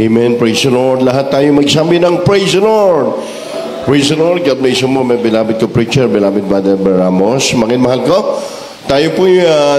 Amen. Praise the Lord. Lahat tayo magsabi ng praise the Lord. Praise the Lord. God bless you mo, my beloved co-preacher, beloved Brother Ramos. Mahal ko, tayo po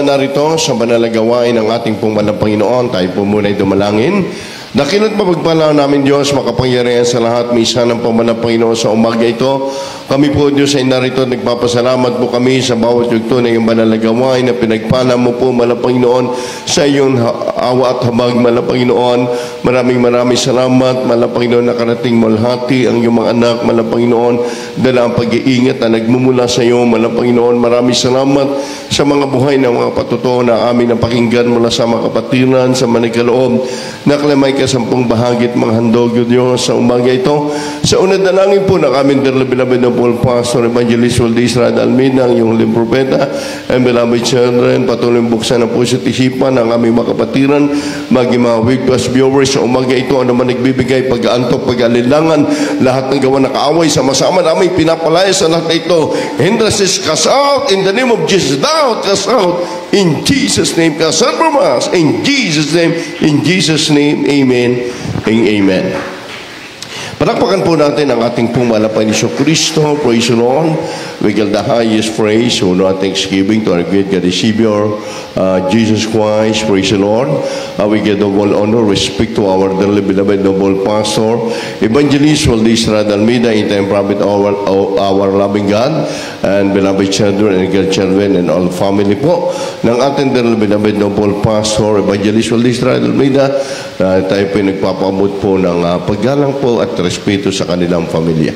narito sa banal na gawain ng ating pong banal Panginoon. Tayo po muna dumalangin. Dakila't mapagpala namin Diyos, makapangyarihan sa lahat, misa ng pambanal Panginoon sa umaga ito. Kami po Diyos ay narito, nagpapasalamat po kami sa bawat yugto na iyong banal na gawain na pinagpala mo po, Manang Panginoon, sa iyong awa at habag, Manang Panginoon. Maraming salamat, Manang Panginoon, nakarating mo lahati ang iyong mga anak, Manang Panginoon, dala ang pag-iingat na nagmumula sa iyo, Manang Panginoon. Maraming salamat sa mga buhay ng mga patuto na amin napakinggan mula sa mga kapatiran, sa manikaloob, naklamay kasampung bahagit mga handog yun Diyos sa umaga ito. Sa unang dalangin po ng aming beloved na Paul Pastor Evangelist Waldi Israel Almeida, ang iyong huling propeta, and beloved children, patuloy buksan ang puso at isipan ng aming mga kapatiran, maging mga wigwas viewers sa umaga ito, ano man nagbibigay pag-aantok, pag-alilangan, lahat ng gawa na kaaway, sama-sama namin pinapalaya sa lahat na ito. Hindrances, cast out in the name of Jesus. Doubt, cast out in Jesus' name. Cast out from us in Jesus' name. In Jesus' name, amen and amen. Palakpakan po natin ang ating pumalapay ni Kristo. Praise the Lord. We give the highest praise, honor, and thanksgiving to our great God and Savior, Jesus Christ. Praise the Lord. We give the all honor, respect to our dearly beloved noble pastor, Evangelist Waldi Israel Almeida, in time prophet, our loving God, and beloved children and grandchildren and all family po ng ating dearly beloved noble pastor, Evangelist Waldi Israel Almeida. Tayo po nagpapamot po ng paggalang po at respeto sa kanilang pamilya.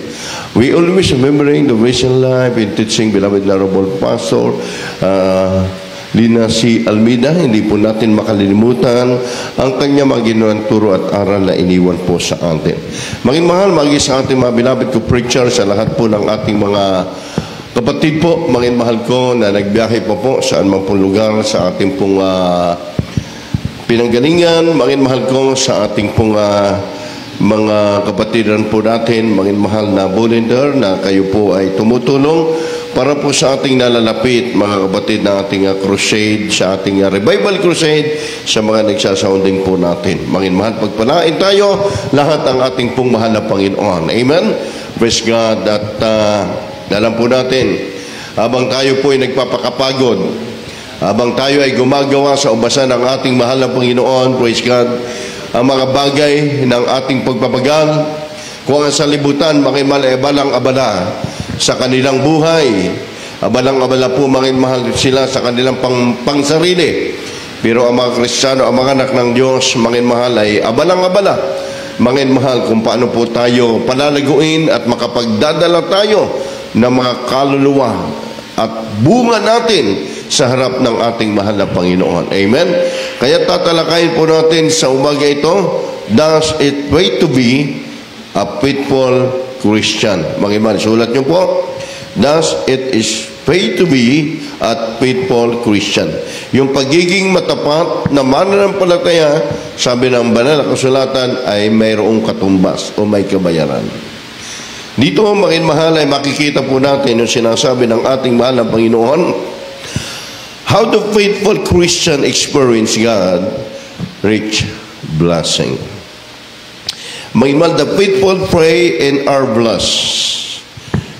We always remembering the vision life in teaching beloved honorable pastor Lina C. Almeida. Hindi po natin makalilimutan ang kanya maginuang turo at aral na iniwan po sa atin. Maging mahal, maging sa ating mga beloved co-preacher, sa lahat po ng ating mga kapatid po, maging mahal ko na nagbiyahe po saan man pong lugar sa ating pong pinanggalingan. Maging mahal ko sa ating pong mga kapatiran po natin, maging mahal na volunteer na kayo po ay tumutulong para po sa ating nalalapit, mga kapatid, na ating crusade, sa ating revival crusade, sa mga nagsasounding po natin. Maging mahal, pagpalain tayo lahat ang ating pong mahal na Panginoon. Amen? Praise God. At alam po natin, habang tayo po ay nagpapakapagod, habang tayo ay gumagawa sa ubasan ng ating mahal na Panginoon, praise God, ang mga bagay ng ating pagpapagal, kung ang salibutan, makimal ay abalang-abala sa kanilang buhay. Abalang-abala po, mahal sila sa kanilang pangsarili. Pero ang mga Kristiyano, ang mga anak ng Diyos, mahal ay abalang-abala. Mahal kung paano po tayo palalaguin at makapagdadala tayo ng mga kaluluwa at bunga natin sa harap ng ating mahal na Panginoon. Amen? Kaya tatalakayin po natin sa umaga ito, does it pay to be a faithful Christian? Magiman, sulat niyo po, does it is pay to be a faithful Christian? Yung pagiging matapat na mananampalataya, sabi ng banal na kasulatan, ay mayroong katumbas o may kabayaran. Dito, mahal, ay makikita po natin yung sinasabi ng ating mahal na Panginoon, how the faithful Christian experience God rich blessing. Mahal, the faithful pray and are blessed.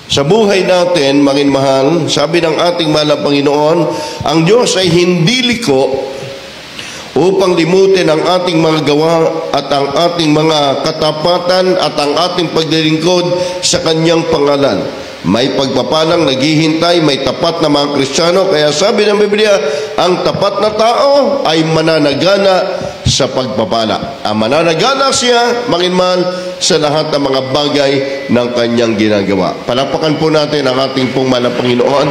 Sa buhay natin, mahal, sabi ng ating mahal na Panginoon, ang Diyos ay hindi liko upang limutin ang ating mga gawa at ang ating mga katapatan at ang ating paglilingkod sa Kanyang pangalan. May pagpapalang naghihintay, may tapat na mga Kristiyano. Kaya sabi ng Biblia, ang tapat na tao ay mananagana sa pagpapala. Ang mananagana siya, mahal, sa lahat ng mga bagay ng kanyang ginagawa. Palakpakan po natin ang ating pong mahal na Panginoon.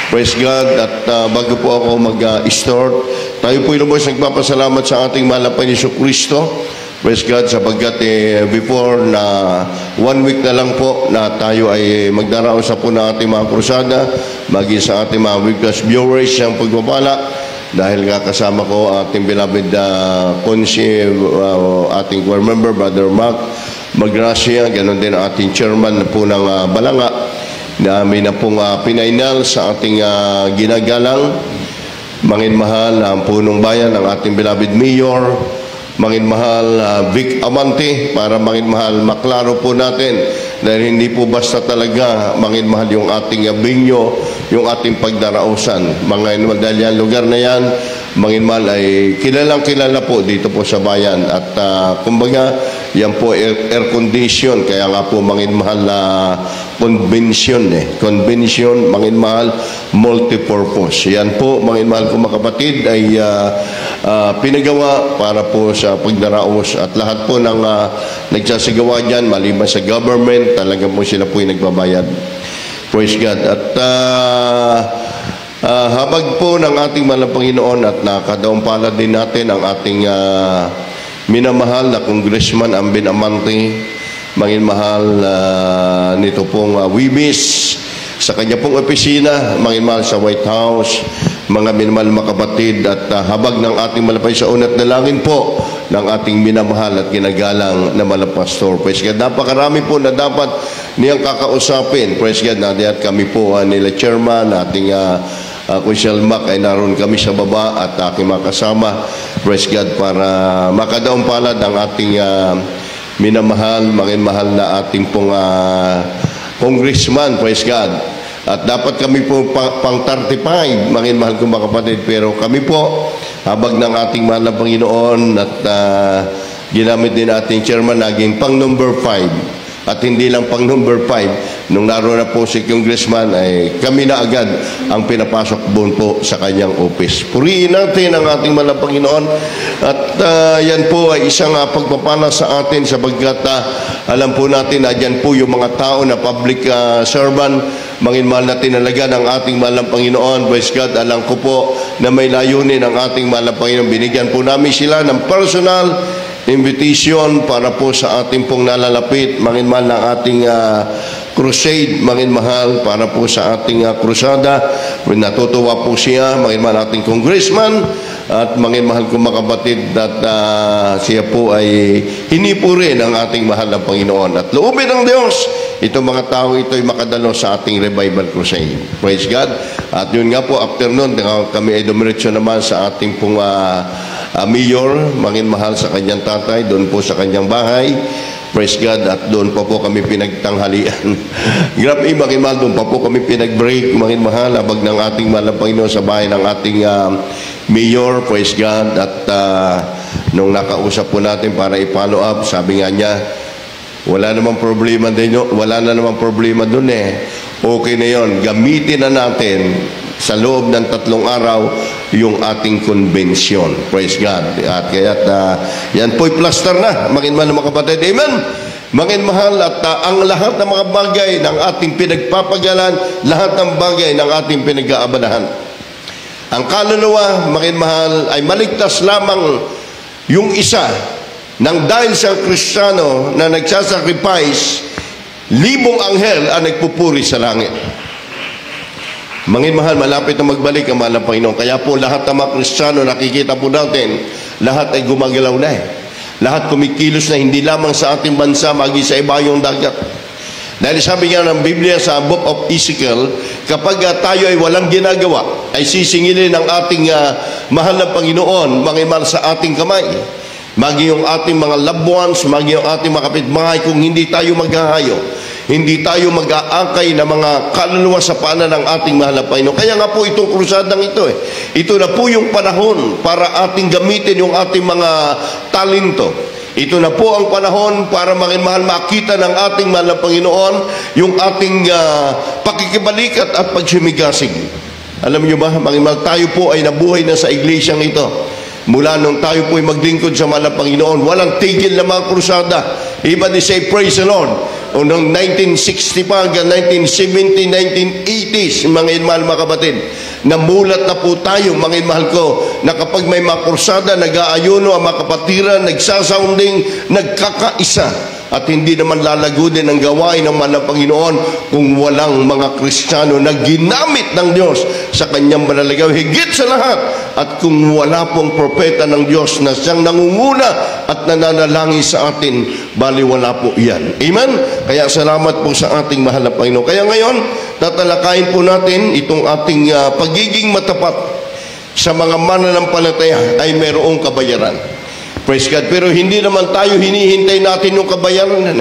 Praise God. At bago po ako mag-start, tayo po ilubos nagpapasalamat sa ating mahal na Panginoon Kristo. Praise God, sapagkat before na 1 week na lang po na tayo ay magdaraos sa po ng ating mga krusada, maging sa ating mga witness viewers ang pagpapala, dahil kasama ko ating beloved ating choir member, Brother Mark Magracia, ganoon din ating chairman po ng Balanga, na may na pong pinainal sa ating ginagalang, mahal ang punong bayan, ang ating beloved mayor, mangin mahal Vic Amante, para mangin mahal maklaro po natin, dahil hindi po basta talaga mangin mahal yung ating binyo, yung ating pagdarausan. Mga dahil yan, lugar na yan, mangin mahal ay kilalang-kilala po dito po sa bayan. At kumbaga, yan po air condition, kaya nga po mangin mahal convention convention, mangin mahal multipurpose. Yan po, mangin mahal ko mga kapatid, ay pinagawa para po sa pagdaraos, at lahat po ng nagsasagawa dyan, maliban sa government, talaga po sila po yung nagbabayad. Praise God. At habag po ng ating mahal na Panginoon, at nakadaong palad din natin ang ating minamahal na Congressman Ambin Amante, mangin mahal nito pong Wibis, sa kanya pong opisina, mangin mahal sa White House, mga minamahal mga kapatid, at habag ng ating malapay sa unat na langin po ng ating minamahal at ginagalang na malapastor. Praise God. Napakarami po na dapat niyang kakausapin. Praise God. At kami po nila chairman, ating Kunsel Mac, ay naroon kami sa baba, at aking mga kasama. Praise God, para makadaong palad ang ating minamahal, mangin mahal na ating pong congressman. Praise God. At dapat kami po pang 35, mangin mahal kong mga kapatid, pero kami po, habag ng ating mahal na Panginoon, at ginamit din ating chairman, naging pang number 5. At hindi lang pang number 5, nung naroon na po si Congressman, ay kami na agad ang pinapasok doon po sa kanyang office. Purihin natin ang ating mahal na Panginoon, at yan po ay isang pagpapala sa atin, sapagkat alam po natin na dyan po yung mga tao na public servant, mangin mahal na tinalaga ng ating mahal na Panginoon. Praise God. Alam ko po na may layunin ang ating mahal na Panginoon. Binigyan po namin sila ng personal invitation para po sa ating pong nalalapit, mangin mahal ng ating crusade, mangin mahal para po sa ating krusada. Natutuwa po siya, mangin mahal ating congressman, at mangin mahal kong mga kapatid, at siya po ay hinipo rin ang ating mahal na Panginoon. At loobin ng Diyos, itong mga tao ito ay makadalo sa ating revival crusade. Praise God. At yun nga po, after nun, kami ay dumiretso naman sa ating pong mayor, mangin mahal sa kanyang tatay, doon po sa kanyang bahay. Praise God. At doon pa po kami pinagtanghalian. Grabe, mangin mahal, doon pa po kami pinag-break, mangin mahal, habag ng ating mahal na Panginoon sa bahay ng ating mayor. Praise God. At nung nakausap po natin para i-follow up, sabi nga niya, wala namang problema din yun. Wala na namang problema dun Okay na yon. Gamitin na natin sa loob ng 3 araw yung ating convention. Praise God. At kaya yan po'y plaster na. Mangin mahal mga kapatid. Amen. Mangin mahal, at ang lahat ng mga bagay ng ating pinagpapagalan, lahat ng bagay ng ating pinag-aabanahan. Ang kaluluwa, mangin mahal, ay maligtas lamang yung isa, nang dahil sa Kristiyano na nagsasacrifice, libong anghel ang nagpupuri sa langit. Mangin mahal, malapit na magbalik ang mahal ng Panginoon. Kaya po lahat ng mga Kristiyano, nakikita po natin, lahat ay gumagalaw na Lahat kumikilos na, hindi lamang sa ating bansa, magi sa ibayong dagat. Dahil sabi nga ng Biblia sa Book of Ezekiel, kapag tayo ay walang ginagawa, ay sisingilin ng ating mahal na Panginoon, mangin mahal, sa ating kamay. Magi yung ating mga loved ones, magi yung ating mga kapitbahay, kung hindi tayo maghahayo, hindi tayo mag-aakay na mga kaluluwa sa paanan ng ating mahal na Panginoon. Kaya nga po itong krusadang ito ito na po yung panahon para ating gamitin yung ating mga talento. Ito na po ang panahon para mangin mahal makita ng ating mahal na Panginoon yung ating pakikibalikat at pagsimigasig. Alam niyo ba, mangin mahal, tayo po ay nabuhay na sa iglesyang ito. Mula nung tayo po ay maglingkod sa mahal na Panginoon, walang tigil na mga krusada. Even they say, praise the Lord. O noong 1960 pa hanggang 1970, 1980s, mga mahal mga kapatid, namulat na po tayo, mga mahal ko, na kapag may mga krusada, nag-aayuno ang mga kapatiran, nagsasounding, nagkakaisa. At hindi naman lalago din ang gawain ng mahal na Panginoon kung walang mga Kristiyano na ginamit ng Diyos sa kanyang manalagaw. Higit sa lahat, at kung wala pong propeta ng Diyos na siyang nangunguna at nananalangin sa atin, bali wala po iyan. Amen? Kaya salamat po sa ating mahal na Panginoon. Kaya ngayon, tatalakayin po natin itong ating pagiging matapat sa mga mananampalataya ay mayroong kabayaran. Praise God. Pero hindi naman tayo hinihintay natin yung kabayaran.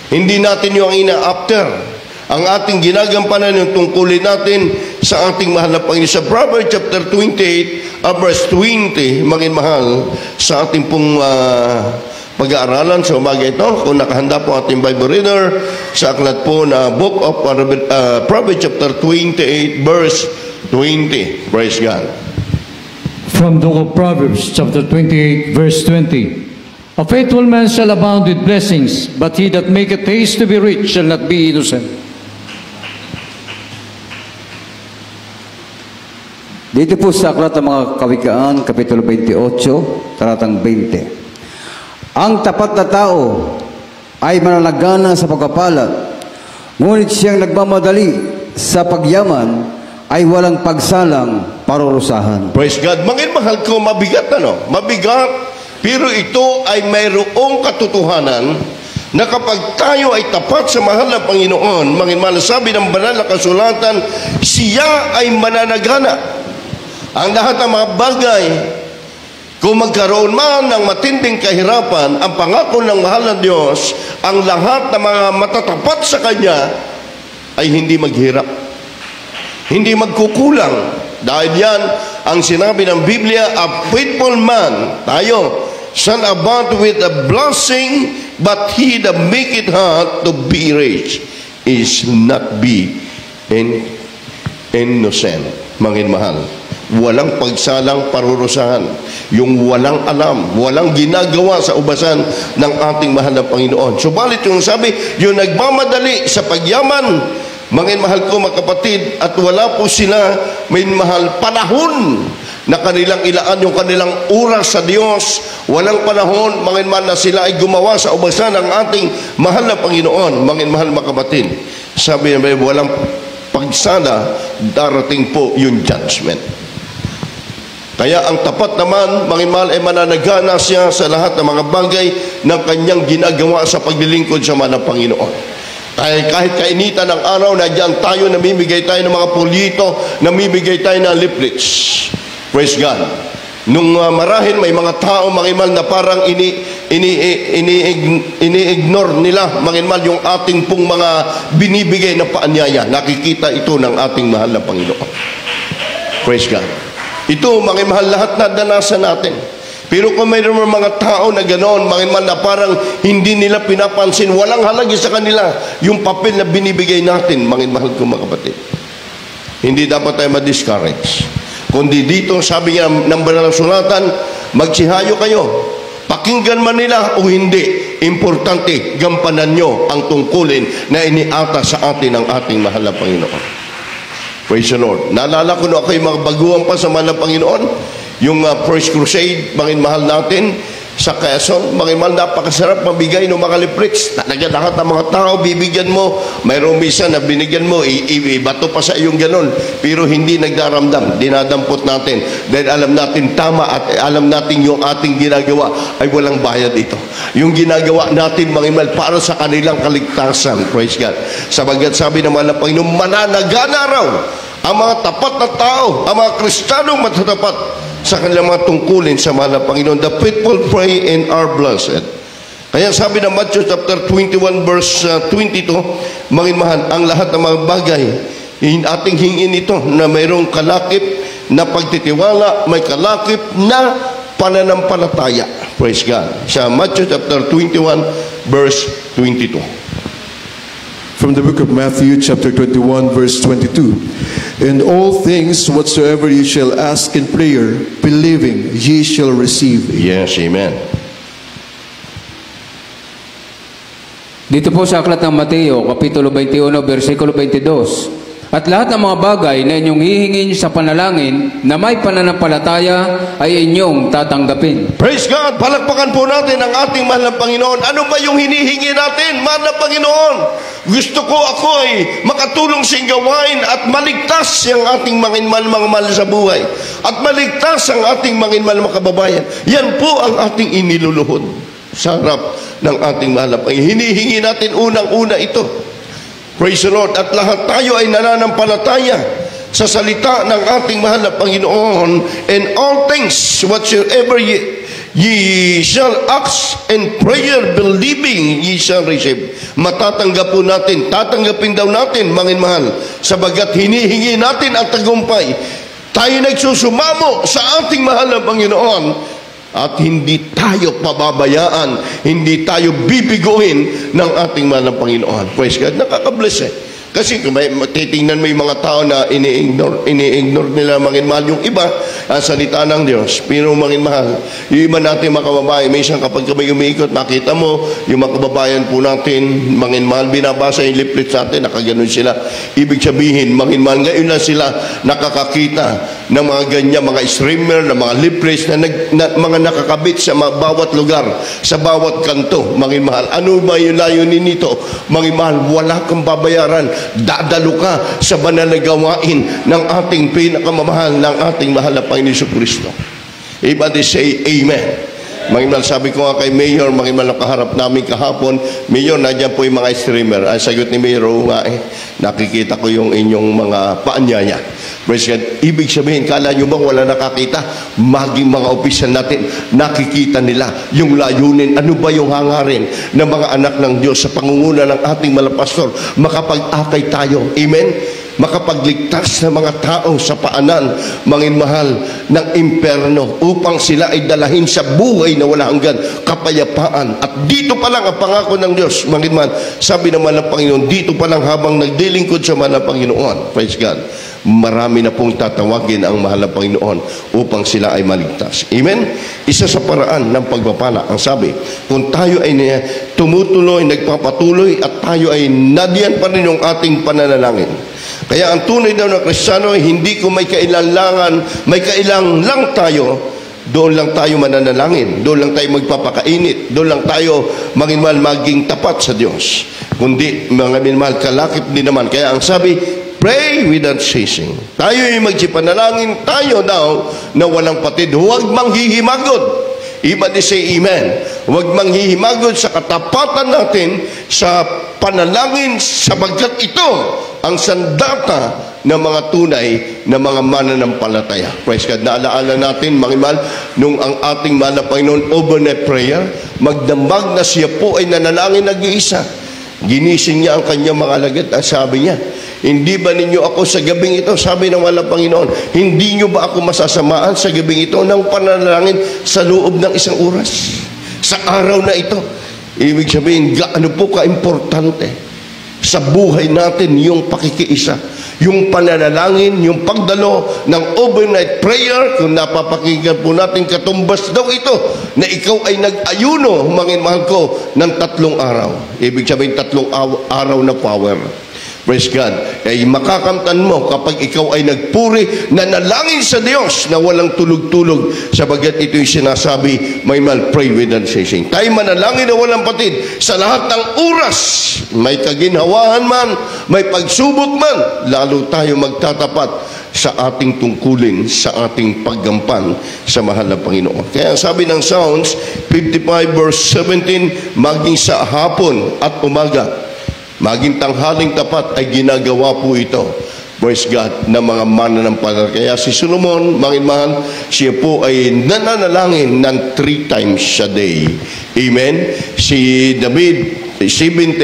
Hindi natin yung ina-after. Ang ating ginagampanan yung tungkulin natin sa ating mahal na Panginoon. Sa Proverbs chapter 28, verse 20, mahal, sa ating pong pag-aaralan sa umaga ito, kung nakahanda po ating Bible reader, sa aklat po na Book of Proverbs chapter 28, verse 20. Praise God. From the book of Proverbs chapter 28, verse 20. A faithful man shall abound with blessings, but he that maketh haste to be rich shall not be innocent. Dito po sa aklat ng mga Kawikaan, Kapitulo 28, talatang 20. Ang tapat na tao ay mananagana sa pagpapala, ngunit siyang nagmamadali sa pagyaman ay walang pagsalang parurusahan. Praise God. Mahal ko, mabigat Mabigat, pero ito ay mayroong katotohanan na kapag tayo ay tapat sa mahal na Panginoon, mahal, sabi ng banal na kasulatan, siya ay mananagana. Ang lahat ng mga bagay, kung magkaroon man ng matinding kahirapan, ang pangako ng mahal na Diyos, ang lahat ng mga matatapat sa Kanya ay hindi maghirap, hindi magkukulang. Dahil yan ang sinabi ng Biblia, a faithful man, tayo, shall abound with a blessing, but he that maketh hard to be rich is not be innocent. Mahal, walang pagsalang parurusahan, yung walang alam, walang ginagawa sa ubasan ng ating mahal na Panginoon. Subalit yung sabi, yung nagmamadali sa pagyaman, mahal ko mga kapatid, at wala po sila, mahal, panahon na kanilang ilaan yung kanilang oras sa Diyos. Walang panahon, mahal, na sila ay gumawa sa ubasan ng ating mahal na Panginoon. Mahal mga kapatid, sabi niya, walang pagsala, darating po yung judgment. Kaya ang tapat naman, mahal, ay mananagana siya sa lahat ng mga bagay ng kanyang ginagawa sa paglilingkod sa mahal na Panginoon. Kahit kainitan ng araw, nandiyan tayo, namimigay tayo ng mga pulito, namimigay tayo ng leaflets. Praise God. Nung marahil may mga tao, mahal, na parang ini-ignore nila, mahal, yung ating pong mga binibigay na paanyaya. Nakikita ito ng ating mahal na Panginoon. Praise God. Ito, mahal, lahat na danasan natin. Pero kung mayroon mga tao na ganoon, mahal, na parang hindi nila pinapansin, walang halagi sa kanila yung papel na binibigay natin, mahal ko mga kapatid. Hindi dapat tayo ma-discourage. Kundi dito, sabi nga ng banal na sulatan, magsihayo kayo. Pakinggan man nila o hindi, importante, gampanan nyo ang tungkulin na iniata sa atin ng ating mahal na Panginoon. Praise the Lord. Naalala ko na ako yung mga baguhan pa sa mahal na Panginoon, yung First Crusade, mahal natin, sa Quezon, mahal, napakasarap mabigay ng mga leaflets. Talaga lahat ng mga tao, bibigyan mo. Mayroong misa na binigyan mo, ibato pa sa iyong ganon. Pero hindi nagdaramdam, dinadampot natin. Dahil alam natin tama at alam natin yung ating ginagawa ay walang bayad ito. Yung ginagawa natin, mahal, para sa kanilang kaligtasan. Praise God. Sabagat sabi ng mahal na Panginoon, mananagana raw ang mga tapat na tao, ang mga Kristiyanong matatapat sa kanilang mga tungkulin sa mahal na Panginoon. The faithful pray and are blessed. Kaya sabi ng Matthew chapter 21 verse 22, mahal, ang lahat ng mga bagay ating hingin ito na mayroong kalakip na pagtitiwala, may kalakip na pananampalataya. Praise God. Sa Matthew chapter 21 verse 22. From the book of Matthew chapter 21 verse 22. In all things whatsoever ye shall ask in prayer, believing, ye shall receive. Yes, amen. Dito po sa aklat ng Mateo, Kapitulo 21, versikulo 22. At lahat ng mga bagay na inyong hihingin sa panalangin na may pananampalataya ay inyong tatanggapin. Praise God! Palakpakan po natin ang ating mahal na Panginoon. Ano ba yung hinihingi natin, mahal na Panginoon? Gusto ko ako ay makatulong sa gawain at maligtas ang ating mga mahal sa buhay. At maligtas ang ating mga mahal kababayan. Yan po ang ating iniluluhod sa harap ng ating mahal na Panginoon. Hinihingi natin unang-una ito. Praise the Lord. At lahat tayo ay nananampalataya sa salita ng ating mahal na Panginoon. And all things whatsoever ye Ye shall ask and prayer believing ye shall receive. Matatanggap po natin, tatanggapin daw natin, mga mahal, sabagat hinihingi natin ang tagumpay. Tayo nagsusumamo sa ating mahal na Panginoon at hindi tayo pababayaan, hindi tayo bibiguin ng ating mahal na Panginoon. Praise God, nakakabless eh. Kasi kung titingnan mo yung mga tao na ini-ignore nila, mga mahal, yung iba, ang salita ng Diyos. Pero mga mahal, yung iba natin mga kababayan, may isang kapag kami umiikot, makita mo, yung mga kababayan po natin, mga mahal, binabasa yung leaflet sa atin, nakaganon sila. Ibig sabihin, mga mahal, ngayon lang sila nakakakita ng mga ganyan, mga streamer, ng mga leaflets na mga nakakabit sa bawat lugar, sa bawat kanto, mga mahal. Ano ba yung layunin nito? Mga mahal, wala kang babayaran. Dadalo ka sa banal na gawain ng ating pinakamamahal, ng ating mahal na Panginoon Jesucristo. Everybody say Amen. Mga sabi ko nga kay Mayor, mga nakaharap namin kahapon, Mayor, nadyan po yung mga streamer. Ang sagot ni Mayor, nakikita ko yung inyong mga paanyaya. Praise God. Ibig sabihin, kala nyo bang wala nakakita? Maging mga opisyal natin, nakikita nila yung layunin. Ano ba yung hangarin ng mga anak ng Diyos sa pangunguna ng ating mga pastor? Makapag-akay tayo. Amen? Makapagligtas ng mga tao sa paanan, mangin mahal, ng imperno upang sila ay dalahin sa buhay na wala hanggan, kapayapaan. At dito pa lang ang pangako ng Diyos, mangin mahal, sabi naman ng Panginoon, dito pa lang habang nagdilingkod sa mahal na Panginoon, praise God, marami na pong tatawagin ang mahal na Panginoon upang sila ay maligtas. Amen? Isa sa paraan ng pagpapala, ang sabi, kung tayo ay tumutuloy, nagpapatuloy, at tayo ay nadiyan pa rin yung ating pananalangin. Kaya ang tunay daw na Kristiyano, hindi ko may kailang lang tayo, doon lang tayo mananalangin, doon lang tayo magpapakainit, doon lang tayo maging tapat sa Diyos. Kundi, mga minamahal, kalakip din naman. Kaya ang sabi, pray without ceasing. Tayo ay magsipanalangin, tayo daw na walang patid. Huwag manghihimagod. Iba di say amen. Huwag manghihimagod sa katapatan natin sa panalangin, sapagkat ito ang sandata ng mga tunay na mga mananampalataya. Praise God. Naalaala natin, mga mahal, nung ang ating mahal na Panginoon overnight prayer, magdamag na siya po ay nanalangin nag-iisa. Ginising niya ang kanyang mga alagad at sabi niya, hindi ba ninyo ako sa gabing ito, sabi ng mahal na Panginoon, hindi nyo ba ako masasamaan sa gabing ito ng panalangin sa loob ng isang oras? Sa araw na ito. Ibig sabihin, gaano po ka-importante sa buhay natin yung pakikiisa, yung pananalangin, yung pagdalo ng overnight prayer. Kung napapakinggan po natin, katumbas daw ito na ikaw ay nag-ayuno, mga mahal ko, ng 3 araw. Ibig sabihin 3 araw na power. Praise God. Ay makakamtan mo kapag ikaw ay nagpuri, nanalangin sa Diyos na walang tulog-tulog, sabagat ito yung sinasabi, may mal, pray without ceasing. Tayo manalangin na walang patid sa lahat ng oras. May kaginhawahan man, may pagsubok man, lalo tayo magtatapat sa ating tungkulin, sa ating paggampan sa mahal na Panginoon. Kaya sabi ng Psalms 55 verse 17, maging sa hapon at umaga, maging tanghaling tapat ay ginagawa po ito, praise God, ng mga mananampalataya. Kaya si Solomon, mga mahal, siya po ay nananalangin ng 3 times a day. Amen? Si David, 7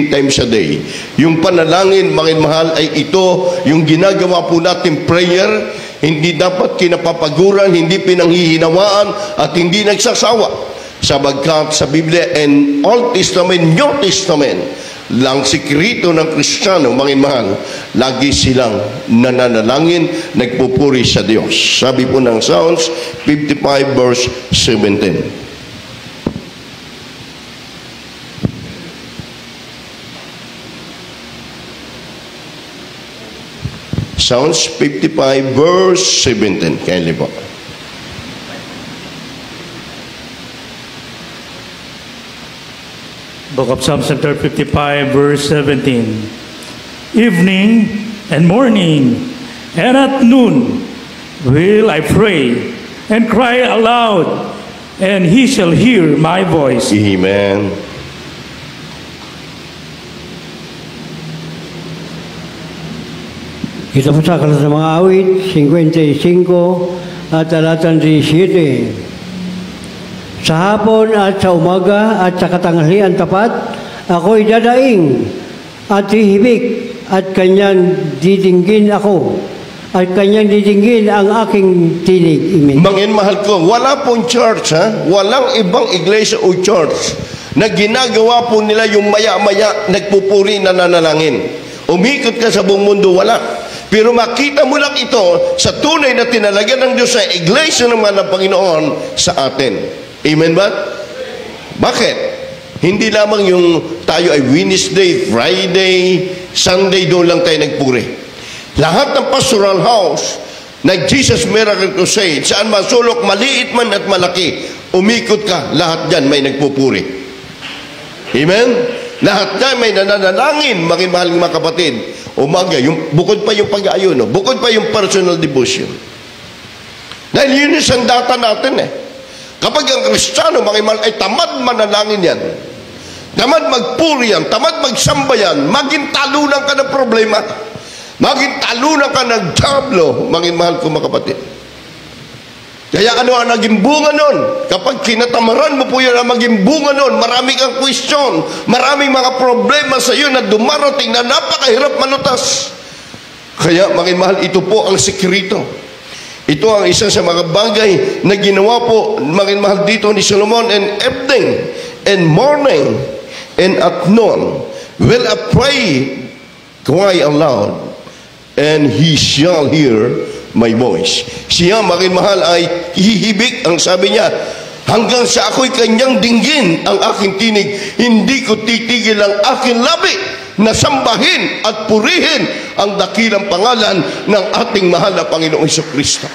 times a day. Yung panalangin, mga mahal, ay ito, yung ginagawa po natin prayer, hindi dapat kinapapaguran, hindi pinanghihinawaan, at hindi nagsasawa. Sabagkat sa Biblia and Old Testament, New Testament, lang sikreto ng Kristiyano, mga mahal, lagi silang nananalangin, nagpupuri sa Diyos. Sabi po ng Psalms 55 verse 17. Psalms 55 verse 17. Kindly po. Book of Psalms chapter 55 verse 17. Evening and morning and at noon will I pray and cry aloud, and he shall hear my voice. Amen. Kita po sa aklat ng mga awit, 55 at talatang 17. Sa hapon at sa umaga at sa katanghalian tapat, ako'y dadaing at hihibik at kanyang didinggin ako. At kanyang didinggin ang aking tinig. Amen. Mangin mahal ko, wala pong church, ha? Walang ibang iglesia o church na ginagawa po nila yung maya-maya nagpupuri na nanalangin. Umikot ka sa buong mundo, wala. Pero makita mo lang ito sa tunay na tinalagyan ng Diyos sa iglesia naman ng Panginoon sa atin. Amen ba? Bakit? Hindi lamang yung tayo ay Wednesday, Friday, Sunday, doon lang tayo nagpuri. Lahat ng pastoral house, nag-Jesus Miracle Crusade, saan man sulok, maliit man at malaki, umikot ka, lahat dyan may nagpupuri. Amen? Lahat dyan may nananalangin, mga mahaling mga kapatid. Umaga, bukod pa yung pag-aayon, no? Bukod pa yung personal devotion. Dahil yun yung sandata natin eh. Kapag ang Kristiyano, mga mahal, ay tamad manalangin yan. Tamad magpuri yan, tamad magsamba yan, maging talunan ka ng problema. Maging talunan ka ng diablo, mga mahal ko mga kapatid. Kaya ano ang naging bunga nun? Kapag kinatamaran mo po yan ang maging bunga nun, marami kang question, maraming mga problema sa iyo na dumarating na napakahirap malutas. Kaya mga mahal, ito po ang sekreto. Ito ang isa sa mga bagay na ginawa po, mga mahal, dito ni Solomon, and evening, and morning, and at noon, will I pray, cry aloud, and he shall hear my voice. Siya, mga mahal, ay hihibik, ang sabi niya, hanggang sa ako'y kanyang dinggin ang aking tinig, hindi ko titigil ang aking labi na sambahin at purihin ang dakilang pangalan ng ating mahal na Panginoong Jesucristo.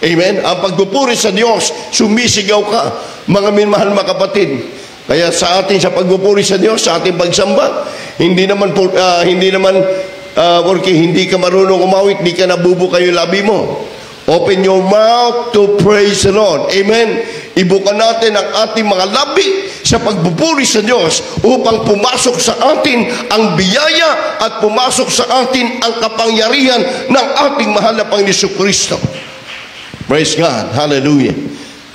Amen? Ang pagpupuri sa Diyos, sumisigaw ka, mga minmahal mga kapatid. Kaya sa atin, sa pagpupuri sa Diyos, sa ating pagsamba, hindi naman porque hindi ka marunong umawit, hindi ka nabubuka yung labi mo. Open your mouth to praise the Lord. Amen. Ibuka natin ang ating mga labi sa pagpupuri sa Diyos upang pumasok sa atin ang biyaya at pumasok sa atin ang kapangyarihan ng ating mahal na Panginoon Jesucristo. Praise God. Hallelujah.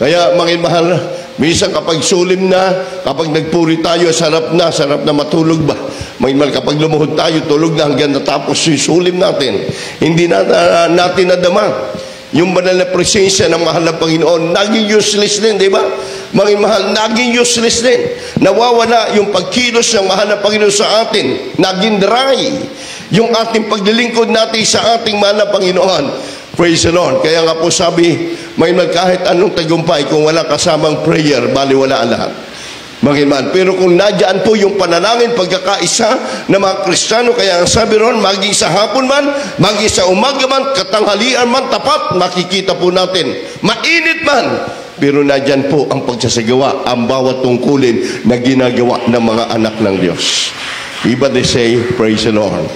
Kaya mga mahal, minsan kapag sulim na, kapag nagpuri tayo, sarap na matulog ba? Mga kapag lumuhod tayo, tulog na hanggang natapos yung sulim natin. Hindi natin nadama. Yung banal na presensya ng mahal na Panginoon, naging useless din, di ba? Mga mahal, naging useless din. Nawawala yung pagkilos ng mahal na Panginoon sa atin. Naging dry. Yung ating paglilingkod natin sa ating mahal na Panginoon. Praise the Lord. Kaya nga po sabi, may kahit anong tagumpay, kung wala kasamang prayer, baliwala ang lahat. Magiman. Pero kung nadyan po yung panalangin, pagkakaisa ng mga Kristiyano, kaya ang sabi ron, maging sa hapon man, maging sa umaga man, katanghalian man, tapat, makikita po natin. Mainit man, pero nadyan po ang pagsasagawa, ang bawat tungkulin na ginagawa ng mga anak ng Diyos. Iba they say, praise the Lord.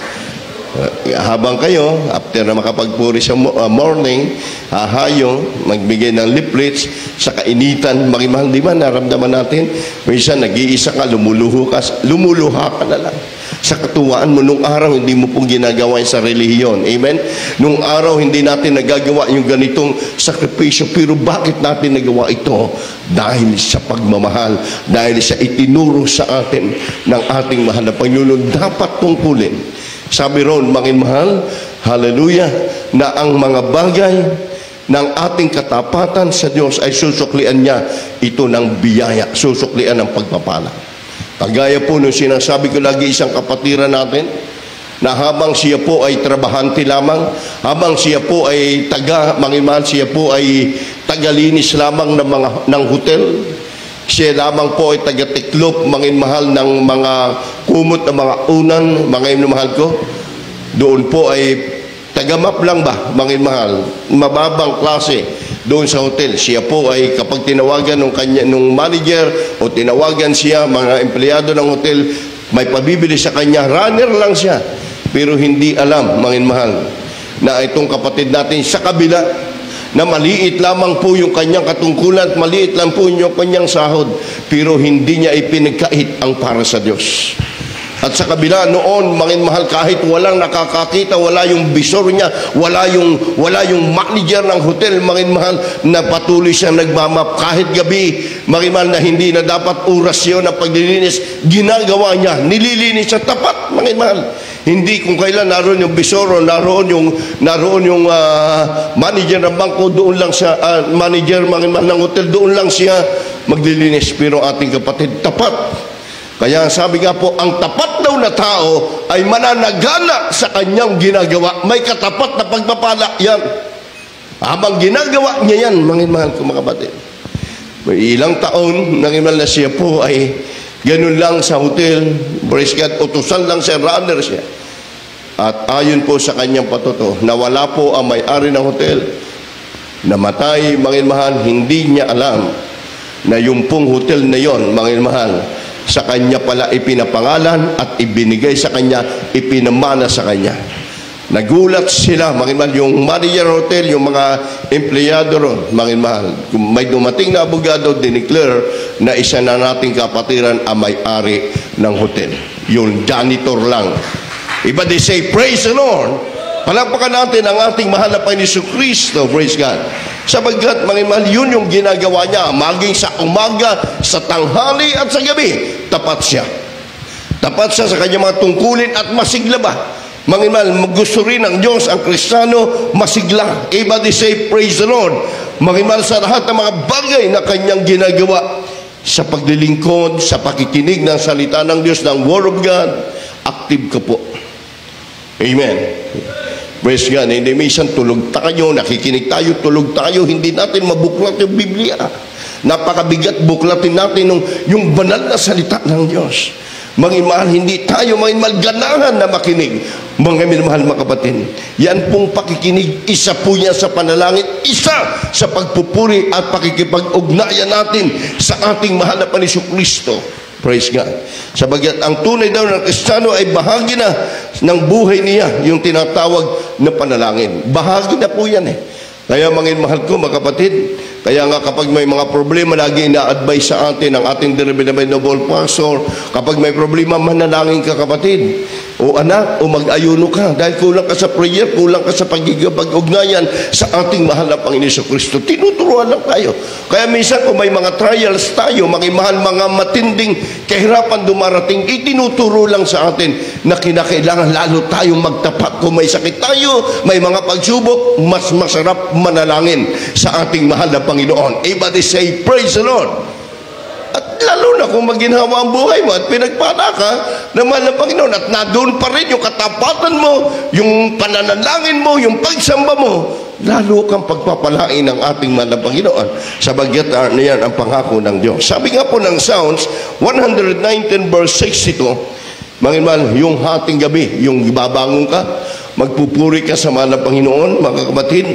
Habang kayo, after na makapagpuri sa morning, hahayo, magbigay ng leaflets sa kainitan, magimahal, di ba, naramdaman natin, minsan nag-iisa ka, lumuluha ka na lang. Sa katuwaan mo, nung araw, hindi mo pong ginagawa sa relihiyon. Amen? Nung araw, hindi natin nagagawa yung ganitong sakripisyo. Pero bakit natin nagawa ito? Dahil sa pagmamahal, dahil sa itinuro sa atin ng ating mahal na Panginoon, dapat tungkulin. Sabi ron, mangin mahal, hallelujah, na ang mga bagay ng ating katapatan sa Diyos ay susuklian niya ito ng biyaya, susuklian ng pagpapala. Kagaya po nung sinasabi ko lagi isang kapatiran natin, na habang siya po ay trabahante lamang, habang siya po ay mangin mahal, siya po ay tagalinis lamang ng hotel, siya lamang po ay taga-tiklop, mangin mahal, ng mga kumot ng mga unan, mga mahal ko. Doon po ay tagamap lang ba, mangin mahal, mababang klase doon sa hotel. Siya po ay kapag tinawagan nung manager o tinawagan siya, mga empleyado ng hotel, may pabibili sa kanya, runner lang siya. Pero hindi alam, mangin mahal, na itong kapatid natin sa kabila, na maliit lamang po yung kanyang katungkulan at maliit lang po yung kanyang sahod, pero hindi niya ipinagkait ang para sa Diyos. At sa kabila noon, mga mahal, kahit walang nakakakita, wala yung bisor niya, wala yung manager ng hotel, mga mahal, na patuloy siyang nagmamap. Kahit gabi, mga mahal, na hindi na dapat oras yun na paglilinis, ginagawa niya, nililinis sa tapat, mga mahal. Hindi kung kailan naroon yung bisor o naroon yung manager ng bangko, doon lang siya, manager mga mahal, ng hotel, doon lang siya maglilinis. Pero ating kapatid, tapat. Kaya sabi nga po, ang tapat daw na tao ay mananagana sa kanyang ginagawa. May katapat na pagpapala yan. Habang ginagawa niya yan, mga mahal ko mga kapatid. May ilang taon, nangimal na siya po ay ganun lang sa hotel, praise God, utusan lang siya, runner siya. At ayon po sa kanyang patuto, nawala po ang may-ari ng hotel, namatay, mga mahal, hindi niya alam na yung pong hotel na yon, mga mahal, sa kanya pala ipinapangalan at ibinigay sa kanya, ipinamana sa kanya. Nagulat sila, mga mahal, yung manager hotel, yung mga empleyado ron, mga mahal. Kung may dumating na abogado, dineclare na isa na nating kapatiran ang may-ari ng hotel. Yung janitor lang. Iba they say, praise the Lord. Palakpakan natin ang ating mahal na Panginoon Kristo, praise God. Sapagkat, mga mahal, yun yung ginagawa niya, maging sa umaga, sa tanghali at sa gabi, tapat siya. Tapat siya sa kanyang mga tungkulin at masigla ba? Mga mahal, gusto rin ng Diyos ang Kristiyano masigla. Iba they say, praise the Lord. Mga mahal, sa lahat ng mga bagay na kanyang ginagawa, sa paglilingkod, sa pakikinig ng salita ng Diyos, ng Word of God, active ka po. Amen. Praise God. Hindi minsan tulog tayo, nakikinig tayo, tulog tayo, hindi natin mabuklat yung Biblia. Napakabigat buklatin natin yung banal na salita ng Diyos. Mga mahal, hindi tayo mga ganahan na makinig. Mga mahal, mga kapatid, yan pong pakikinig, isa po yan sa panalangin, isa sa pagpupuri at pakikipag-ugnayan natin sa ating mahal na Panginoon Kristo. Praise God. Sabagat ang tunay daw ng Kristiyano ay bahagi na ng buhay niya, yung tinatawag na panalangin. Bahagi na po yan eh. Kaya mga mahal ko, mga kapatid, kaya nga kapag may mga problema, lagi ina-advise sa atin ang ating noble pastor, kapag may problema, manalangin ka kapatid. O anak, o mag-ayuno ka. Dahil kulang ka sa prayer, kulang ka sa pagkikipag-ugnayan sa ating mahal na Panginoon Kristo. Tinuturuan lang tayo. Kaya minsan kung may mga trials tayo, mga mahal, mga matinding kahirapan dumarating, itinuturo lang sa atin na kinakailangan lalo tayong magtapat. Kung may sakit tayo, may mga pagsubok, mas masarap manalangin sa ating mahal na Panginoon. Everybody say, praise the Lord. At lalo na kung maginhawa ang buhay mo at pinagpala ka ng mahal na Panginoon at nadoon pa rin yung katapatan mo, yung pananalangin mo, yung pagsamba mo, lalo kang pagpapalain ng ating mahal na Panginoon. Sabagkat na yan ang pangako ng Diyos. Sabi nga po ng Psalms 119 verse 62, mga mahal, yung hating gabi, yung babangon ka, magpupuri ka sa mahal na Panginoon, mga kapatid.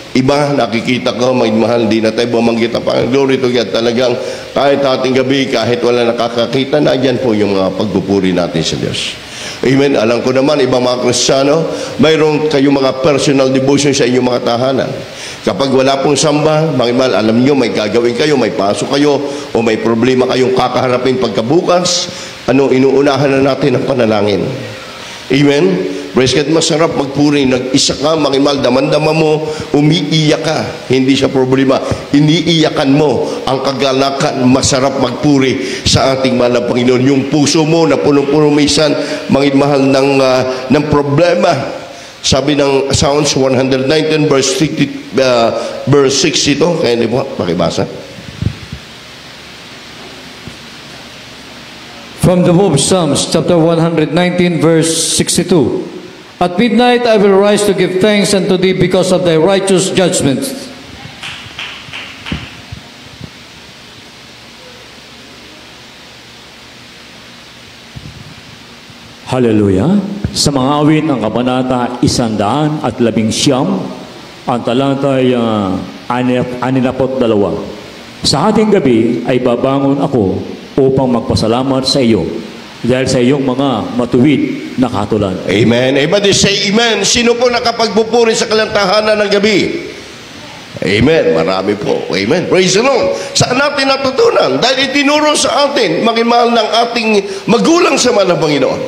Iba, nakikita ko, may mahal, di na tayo bumanggit ang Panginoon. Glory to God. Talagang kahit ating gabi, kahit wala nakakakita, na dyan po yung mga pagpupuri natin sa Diyos. Amen. Alam ko naman, ibang mga Kristiyano, mayroon kayong mga personal devotion sa inyong mga tahanan. Kapag wala pong samba, mga mahal, alam nyo, may gagawin kayo, may pasok kayo, o may problema kayong kakaharapin pagkabukas, inuunahan na natin ang panalangin. Amen. Praise God, masarap magpuri. Nag-isa ka, mga damandama mo, umiiyak ka. Hindi siya problema. Iniiyakan mo ang kagalakan. Masarap magpuri sa ating mahal na Panginoon. Yung puso mo na punong-puno minsan, mga mahal ng problema. Sabi ng Psalms 119 verse 62, kaya hindi po, pakibasa. From the book of Psalms, chapter 119, verse 62. At midnight I will rise to give thanks unto thee because of thy righteous judgments. Hallelujah. Sa mga awit ng Kabanata 119, ang talata ay 62. Sa ating gabi ay babangon ako upang magpasalamat sa iyo dahil sa iyong mga matuwid na katulan. Amen. Everybody say amen. Sino po nakapagpupuri sa kalantahanan ng gabi? Amen. Marami po. Amen. Praise the Lord. Saan natin natutunan? Dahil itinuro sa atin, mahal ng ating magulang sa mahal ng Panginoon.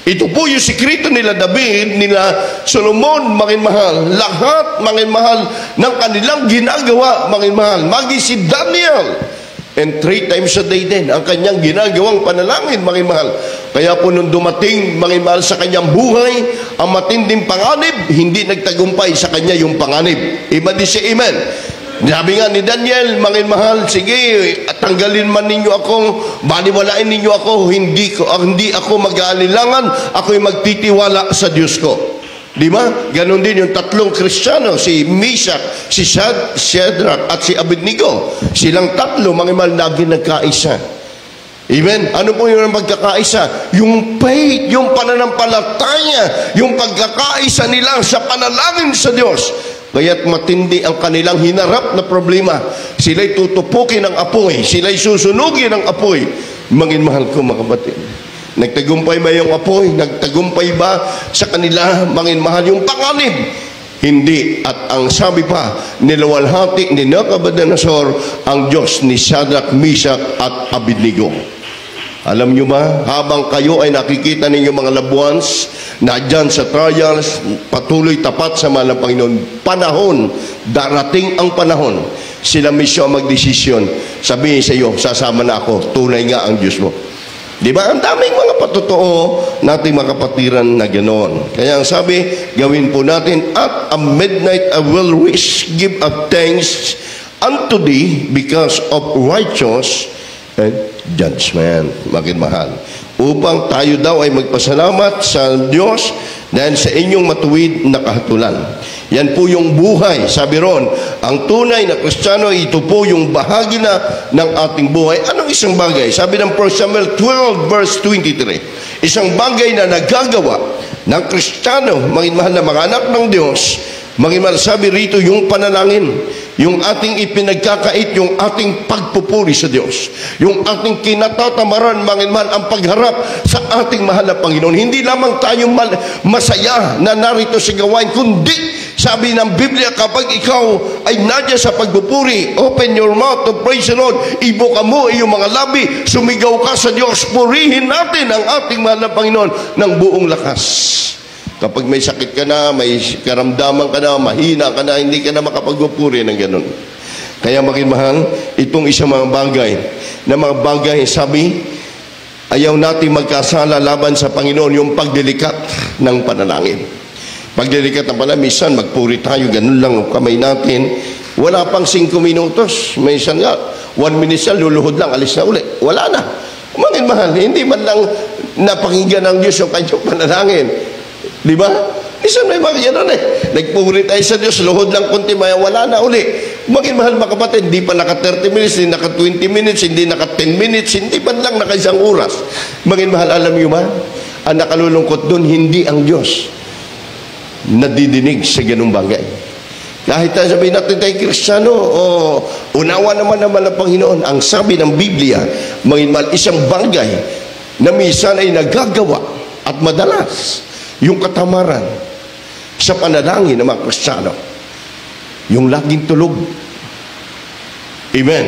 Ito po yung sikreto nila David, nila Solomon, mahal. Lahat, mahal, ng kanilang ginagawa, mahal. Magi si Daniel. And 3 times a day din ang kanyang ginagawang panalangin, mahal. Kaya po nung dumating, mahal, sa kanyang buhay, ang matinding panganib, hindi nagtagumpay sa kanya yung panganib. Iba di si Amen. Sabi nga ni Daniel, mahal, sige, tanggalin man ninyo akong, baliwalain ninyo ako, hindi ako mag-aalilangan, ako'y magtitiwala sa Diyos ko. Di ba? Ganon din yung tatlong Kristiyano, si Meshach, si Shadrach, at si Abednego. Silang tatlo, mahal, lagi nagkaisa. Amen? Ano po yung pagkakaisa? Yung faith, yung pananampalataya, yung pagkakaisa nila sa panalangin sa Diyos. Kaya't matindi ang kanilang hinarap na problema. Sila'y tutupukin ng apoy, sila'y susunugin ng apoy. Mahal ko, mga kapatid. Nagtagumpay ba yung apoy? Nagtagumpay ba sa kanila, mahal, yung panganib? Hindi. At ang sabi pa, niluwalhati ni Nabucodonosor ang Diyos ni Shadrach, Meshach at Abednego. Alam nyo ba, habang kayo ay nakikita ninyo mga loved ones na dyan sa trials, patuloy tapat sa mahal ng Panginoon, panahon, darating ang panahon, sila mismo magdesisyon, sabihin sa iyo, sasama na ako, tunay nga ang Diyos mo. Di ba? Ang daming mga patotoo nating mga kapatiran na ganoon. Kaya ang sabi, gawin po natin, at a midnight I will give up thanks unto thee because of righteous and judgment. Mahal. Upang tayo daw ay magpasalamat sa Diyos dahil sa inyong matuwid na kahatulan. Yan po yung buhay. Sabi ron, ang tunay na Kristiyano, ito po yung bahagi na ng ating buhay. Anong isang bagay? Sabi ng 1 Samuel 12 verse 23, isang bagay na nagagawa ng Kristiyano, mahal na mga anak ng Diyos, mahal, sabi rito, yung panalangin, yung ating ipinagkakait, yung ating pagpupuri sa Diyos, yung ating kinatatamaran, mahal, ang pagharap sa ating mahal na Panginoon. Hindi lamang tayo masaya na narito sa gawain, kundi sabi ng Biblia, kapag ikaw ay nadya sa pagpupuri, open your mouth to praise the Lord, ibuka mo iyong mga labi, sumigaw ka sa Diyos, purihin natin ang ating mahal na Panginoon ng buong lakas. Kapag may sakit ka na, may karamdaman ka na, mahina ka na, hindi ka na makapagpupuri ng ganun. Kaya mahal, itong isang mga bagay, sabi, ayaw natin magkasala laban sa Panginoon, yung pagdelikat ng panalangin. Pagdelikat ng panalangin, minsan magpuri tayo, ganun lang ang kamay natin. Wala pang 5 minutos. Minsan nga, 1 minute siya, luluhod lang, alis na uli. Wala na. Mahal, hindi man lang napakinggan ng Diyos yung kanyang panalangin. Di ba? Isang may mga yan nagpuri tayo sa Diyos, luhod lang kunti, maya wala na uli. Mahal mga kapatid, hindi pa naka 30 minutes, hindi naka 20 minutes, hindi naka 10 minutes, hindi pa lang naka 1 oras. Mahal, alam niyo ba? Ang nakalulungkot doon, hindi ang Diyos nadidinig sa ganung bagay. Kahit sabihin natin tayo Kristiyano, unawa naman ang Panginoon. Ang sabi ng Biblia, mahal, isang bagay na minsan ay nagagawa at madalas, yung katamaran sa panalangin ng mga Kristiyano, yung laging tulog. Amen.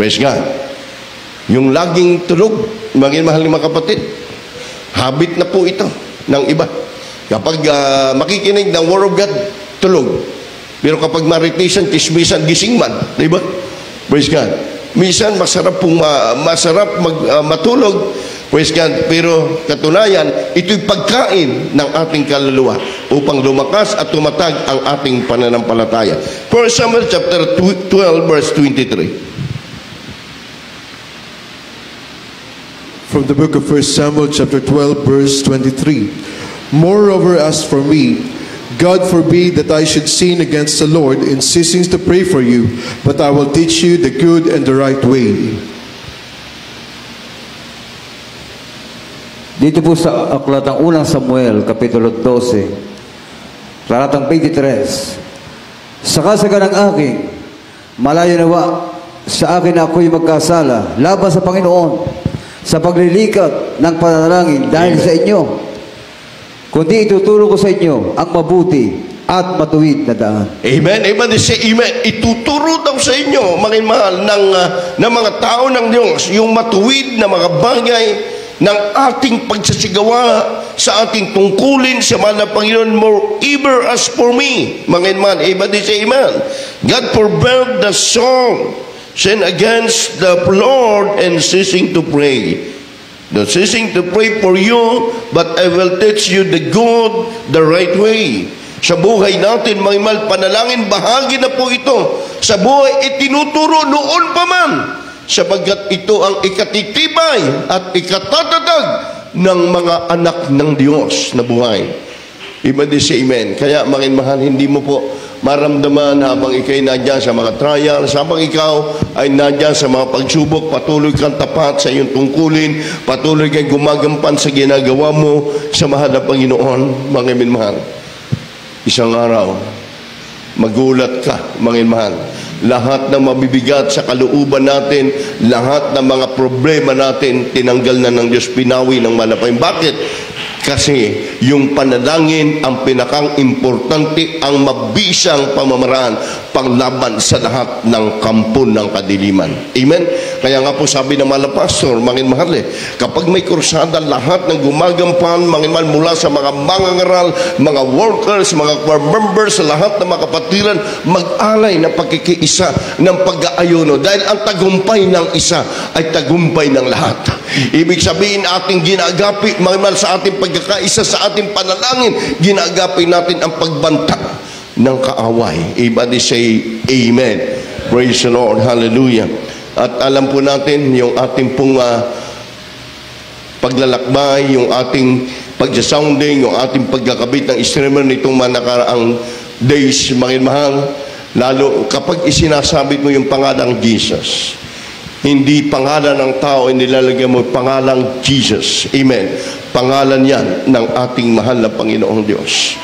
Praise God. Yung laging tulog, mahal ng mga kapatid, habit na po ito ng iba. Kapag makikinig ng Word of God, tulog. Pero kapag maritation, kismisan, gising man. Diba? Praise God. Minsan, masarap matulog. Praise God. Pero katunayan, ito'y pagkain ng ating kaluluwa upang lumakas at tumatag ang ating pananampalataya. 1 Samuel chapter 12 verse 23. From the book of 1 Samuel chapter 12 verse 23. Moreover, as for me, God forbid that I should sin against the Lord in ceasing to pray for you, but I will teach you the good and the right way. Dito po sa aklat ng unang Samuel, Kapitulo 12, talatang 23, Sakasagan ng aking, malayo nawa sa akin na ako'y magkasala laban sa Panginoon sa paglilikat ng panalangin dahil sa inyo. Kundi ituturo ko sa inyo ang mabuti at matuwid na daan. Amen. Amen. Say amen. Ituturo daw sa inyo, mga mahal, ng mga tao ng Diyos, yung matuwid na mga bagay ng ating pagsasigawa sa ating tungkulin sa mahal na Panginoon, moreover as for me. Mga mahal. Amen. Say amen. God forbade the song sin against the Lord and ceasing to pray. Not ceasing to pray for you, but I will teach you the good, the right way. Sa buhay natin, mga mahal, panalangin, bahagi na po ito. Sa buhay, itinuturo noon pa man, sapagkat ito ang ikatitibay at ikatatatag ng mga anak ng Diyos na buhay. Iba din si amen. Kaya, mga mahal, hindi mo po maramdaman habang ikay nadyan sa mga trials, habang ikaw ay nadyan sa mga pagsubok, patuloy kang tapat sa iyong tungkulin, patuloy kang gumagampan sa ginagawa mo sa mahal na Panginoon, mga minmahal. Isang araw, magulat ka, mga minmahal. Lahat ng mabibigat sa kalooban natin, lahat ng mga problema natin, tinanggal na ng Diyos, pinawi ng malapay. Bakit? Kasi yung panalangin ang pinakang importante, ang mabisang pamamaraan panglaban sa lahat ng kampo ng kadiliman. Amen? Kaya nga po sabi ng mga pastor, mga mahal, kapag may kursada, lahat ng gumagampan, mga mahal, mula sa mga mangangaral, mga workers, mga choir members, lahat ng mga kapatiran, mag-alay ng pagkikiisa ng pag-aayuno. Dahil ang tagumpay ng isa ay tagumpay ng lahat. Ibig sabihin, ating ginagapi, mga mahal, sa ating pagkakaisa, sa ating panalangin, ginagapi natin ang pagbanta ng kaaway. Everybody say amen. Praise the Lord. Hallelujah. At alam po natin yung ating pong paglalakbay, yung ating pagsasounding, yung ating pagkakabit ng streamer nitong mga nakaraang days, mga mahal, lalo kapag isinasabit mo yung pangalang Jesus, hindi pangalan ng tao, inilalagyan mo pangalang Jesus. Amen. Pangalan yan ng ating mahal na Panginoong Diyos.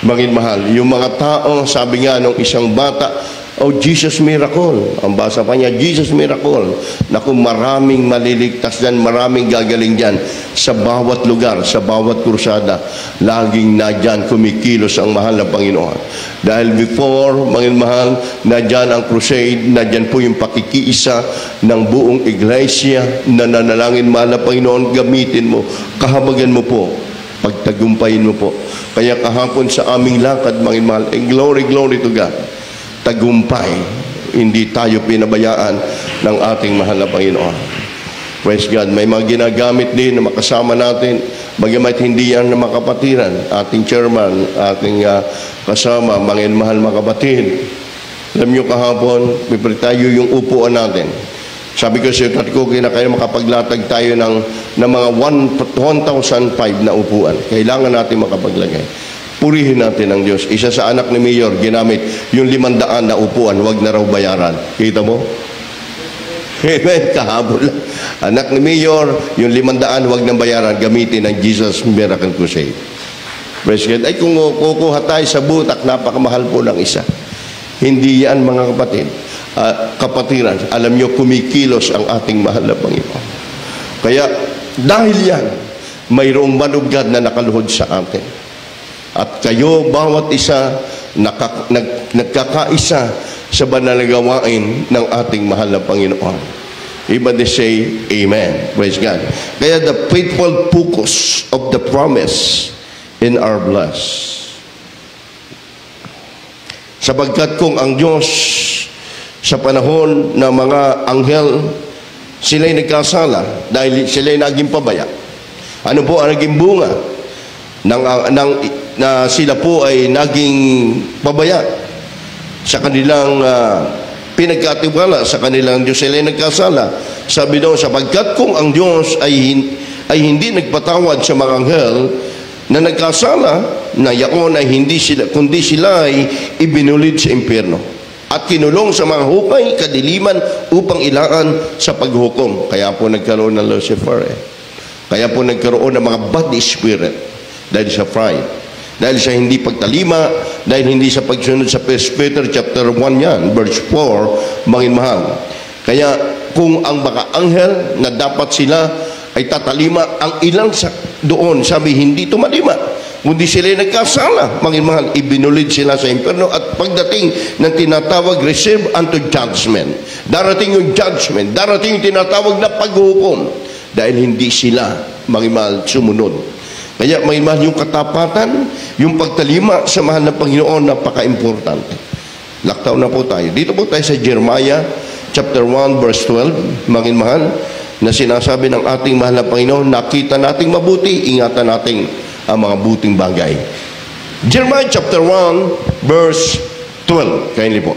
Mga mahal, yung mga tao, sabi nga nung isang bata, oh, Jesus miracle. Ang basa pa niya, Jesus miracle. Naku, maraming maliligtas dyan, maraming gagaling dyan. Sa bawat lugar, sa bawat kursada, laging nadyan kumikilos ang mahal na Panginoon. Dahil before, mga mahal, nadyan ang crusade, nadyan po yung pakikiisa ng buong iglesia na nanalangin, mahal na Panginoon, gamitin mo, kahabagan mo po, pagtagumpayin mo po. Kaya kahapon sa aming lakad, mga mahal, glory, glory to God. Tagumpay, hindi tayo pinabayaan ng ating mahal na Panginoon. Praise God. May mga ginagamit din na makasama natin, bagamat hindi yan na makapatiran. Ating chairman, ating kasama, mga mahal mga kapatid. Alam nyo kahapon, may tayo yung upuan natin. Sabi ko sa iyo, tatko, kaya kayo makapaglatag tayo ng mga 1,005 na upuan. Kailangan natin makapaglagay. Purihin natin ang Diyos. Isa sa anak ni Mayor, ginamit yung 500 na upuan, wag na raw bayaran. Kita mo? Amen, kahabol. Anak ni Mayor, yung 500, wag na bayaran, gamitin ang Jesus Miracle Crusade. Praise God. Ay, kung kukuha tayo sa butak, napakamahal po ng isa. Hindi yan, mga kapatid. Kapatiran, alam nyo, kumikilos ang ating mahal na Panginoon. Kaya, dahil yan, mayroong man of God na nakaluhod sa atin. At kayo, bawat isa, nagkakaisa sa banal na gawain ng ating mahal na Panginoon. Everybody say, amen. Praise God. Kaya the faithful focus of the promise in our bless. Sapagkat kung ang Diyos sa panahon ng mga anghel, sila'y nagkasala dahil sila'y naging pabaya. Ano po ang naging bunga? Na sila po ay naging pabaya sa kanilang pinagkatiwala sa kanilang Diyos, sila'y nagkasala. Sabi daw, sapagkat kung ang Diyos ay hindi nagpatawad sa mga anghel na nagkasala, na yaon ay hindi sila, kundi sila ay ibinulid sa impyerno at kinulong sa mga hukay, kadiliman upang ilaan sa paghukom. Kaya po nagkaroon ng Lucifer. Kaya po nagkaroon ng mga bad spirit dahil sa pride, dahil sa hindi pagtalima, dahil hindi sa pagsunod sa 1 Peter chapter 1 yan, verse 4, mangin mahal. Kaya kung ang mga anghel na dapat sila ay tatalima, ang ilang doon, sabi, hindi tumalima. kundi sila nagkasala. Mga mahal, ibinulid sila sa impyerno at pagdating ng tinatawag reserve unto judgment. Darating yung judgment, darating yung tinatawag na paghukom dahil hindi sila, mga mahal, sumunod. Kaya mga mahal, yung katapatan, yung pagtalima sa mahal na Panginoon, napaka-importante. Laktaw na po tayo. Dito po tayo sa Jeremiah chapter 1 verse 12, mga mahal, na sinasabi ng ating mahal na Panginoon, nakita nating mabuti, ingatan nating ang mga buting bagay. Jeremiah chapter 1 verse 12. Kindly po.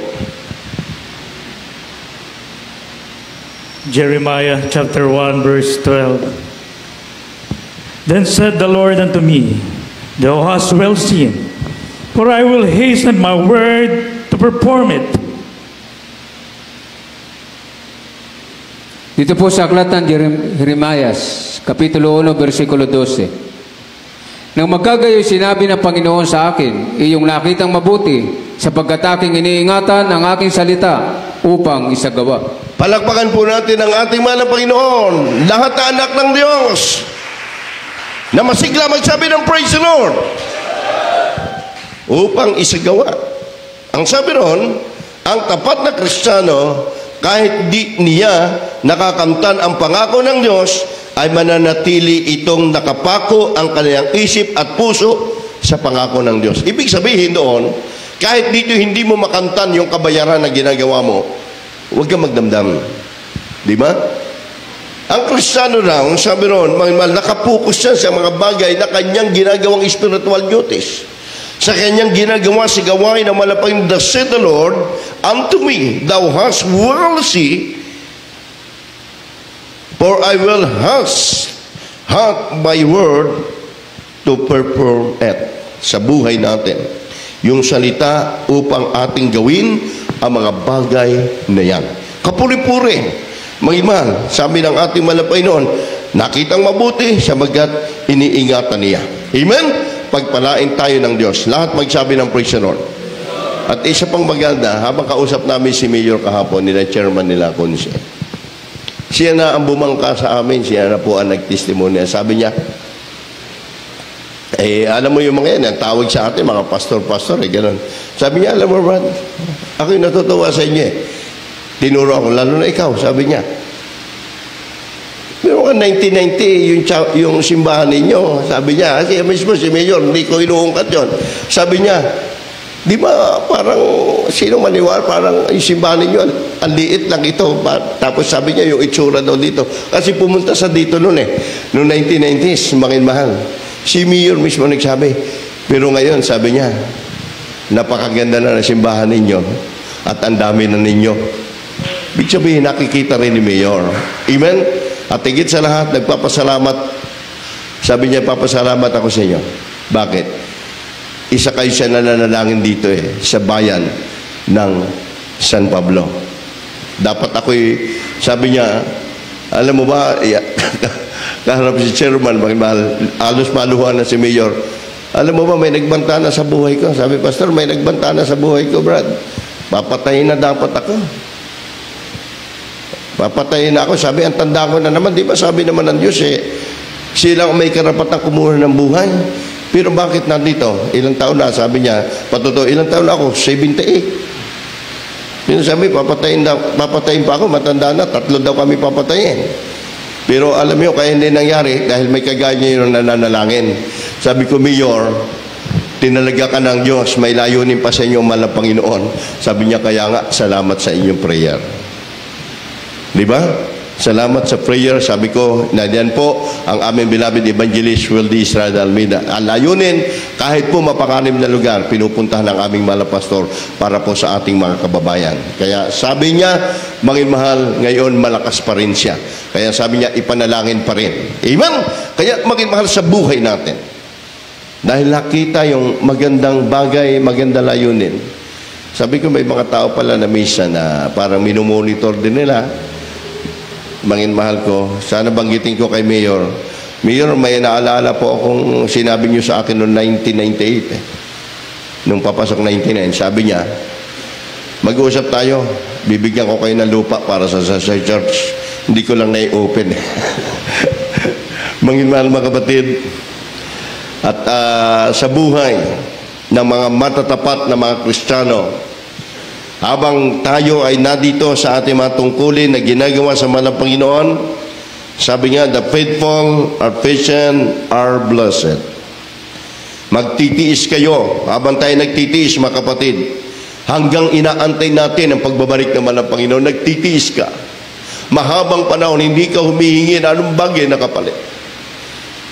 Jeremiah chapter 1 verse 12. Then said the Lord unto me, Thou hast well seen, for I will hasten my word to perform it. Dito po sa aklat ng Jeremias, Kapitulo 1, versikulo 12. Nang magkagayoy sinabi ng Panginoon sa akin, iyong nakitang mabuti, sapagkat aking iniingatan ang aking salita upang isagawa. Palakpakan po natin ang ating mahal na Panginoon, lahat na anak ng Diyos, na masigla magsabi ng praise the Lord, upang isagawa. Ang sabi ron, ang tapat na Kristiyano, kahit di niya nakakamtan ang pangako ng Diyos, ay mananatili itong nakapako ang kanyang isip at puso sa pangako ng Diyos. Ibig sabihin doon, kahit dito hindi mo makamtan yung kabayaran na ginagawa mo, huwag kang magdamdam. Di ba? Ang Kristiyano raw, sabi ron, nakapokus siya sa mga bagay na kanyang ginagawang spiritual duties. Sa kanyang ginagawa sa gawain na malapang, thus said the Lord unto me, Thou hast well seen, for I will have my word to perform it. Sa buhay natin, yung salita upang ating gawin ang mga bagay na yan. Kapuri-puri, magimahal, sabi ng ating malapay noon, nakitang mabuti sabagat iniingatan niya. Amen? Pagpalain tayo ng Diyos. Lahat magsabi ng praise the Lord. At isa pang maganda, habang kausap namin si Mayor kahapon, nila chairman nila Konse, siya na ang bumangka sa amin, siya na po ang nagtestimonya. Sabi niya, alam mo yung mga yan, ang tawag sa atin, mga pastor-pastor, gano'n. Sabi niya, alam mo, Brad, ako'y natutuwa sa inyo eh. Tinuro ako, lalo na ikaw, sabi niya. Pero 1990, yung simbahan ninyo, sabi niya, kasi mismo si Mayor, hindi ko inuungkat yun. Sabi niya, di ba parang, sino maniwala, parang yung simbahan ninyo, ang liit lang ito. Tapos sabi niya, yung itsura daw dito. Kasi pumunta sa dito noon eh, noong 1990s, mahal. Si Mayor mismo nagsabi. Pero ngayon, sabi niya, napakaganda na ng simbahan ninyo at ang dami na ninyo. Ibig sabihin, nakikita rin ni Mayor. Amen? At higit sa lahat, nagpapasalamat. Sabi niya, papasalamat ako sa inyo. Bakit? Isa kayo siya nananalangin dito eh, sa bayan ng San Pablo. Dapat ako'y, sabi niya, alam mo ba, kaharap si chairman, alos maluhan na si Mayor. Alam mo ba, may nagbanta na sa buhay ko. Sabi, Pastor, may nagbanta na sa buhay ko, Brad. Papatayin na dapat ako. Papatayin na ako. Sabi, ang tanda ko na naman. Di ba sabi naman ng Diyos eh, silang may karapatang kumuha ng buhay. Pero bakit nandito? Ilang taon na? Sabi niya, patuto, ilang taon na ako? 78. Pero sabi, papatayin pa ako. Matanda na, 3 daw kami papatayin. Pero alam niyo, kaya hindi nangyari dahil may kagaya niyo yung nananalangin. Sabi ko, Mayor, tinalaga ka ng Diyos, may layunin pa sa inyo malang Panginoon. Sabi niya, kaya nga, salamat sa inyong prayer. Di ba? Salamat sa prayer. Sabi ko, na diyan po ang aming beloved evangelist Wildy Israel Almeida. Ang layunin, kahit po mapakanim na lugar, pinupuntahan ng aming mahal pastor para po sa ating mga kababayan. Kaya sabi niya, mangin mahal, ngayon malakas pa rin siya. Kaya sabi niya, ipanalangin pa rin. Amen? Kaya mangin mahal sa buhay natin. Dahil nakita yung magandang bagay, magandang layunin. Sabi ko, may mga tao pala na minsan na parang minumonitor din nila. Mangin mahal ko, sana banggitin ko kay Mayor. Mayor, may naalala po akong sinabi niyo sa akin noong 1998. Nung papasok 99, sabi niya, mag-uusap tayo, bibigyan ko kayo ng lupa para sa church. Hindi ko lang na-open. Mangin mahal mga kapatid, at sa buhay ng mga matatapat na mga Kristiyano. Habang tayo ay nandito sa ating mga tungkulin na ginagawa sa mahal na Panginoon, sabi nga, the faithful are patient are blessed. Magtitiis kayo habang tayo nagtitiis, mga kapatid, hanggang inaantay natin ang pagbabalik ng mahal na Panginoon. Nagtitiis ka. Mahabang panahon, hindi ka humihingi na anong bagay na kapalit.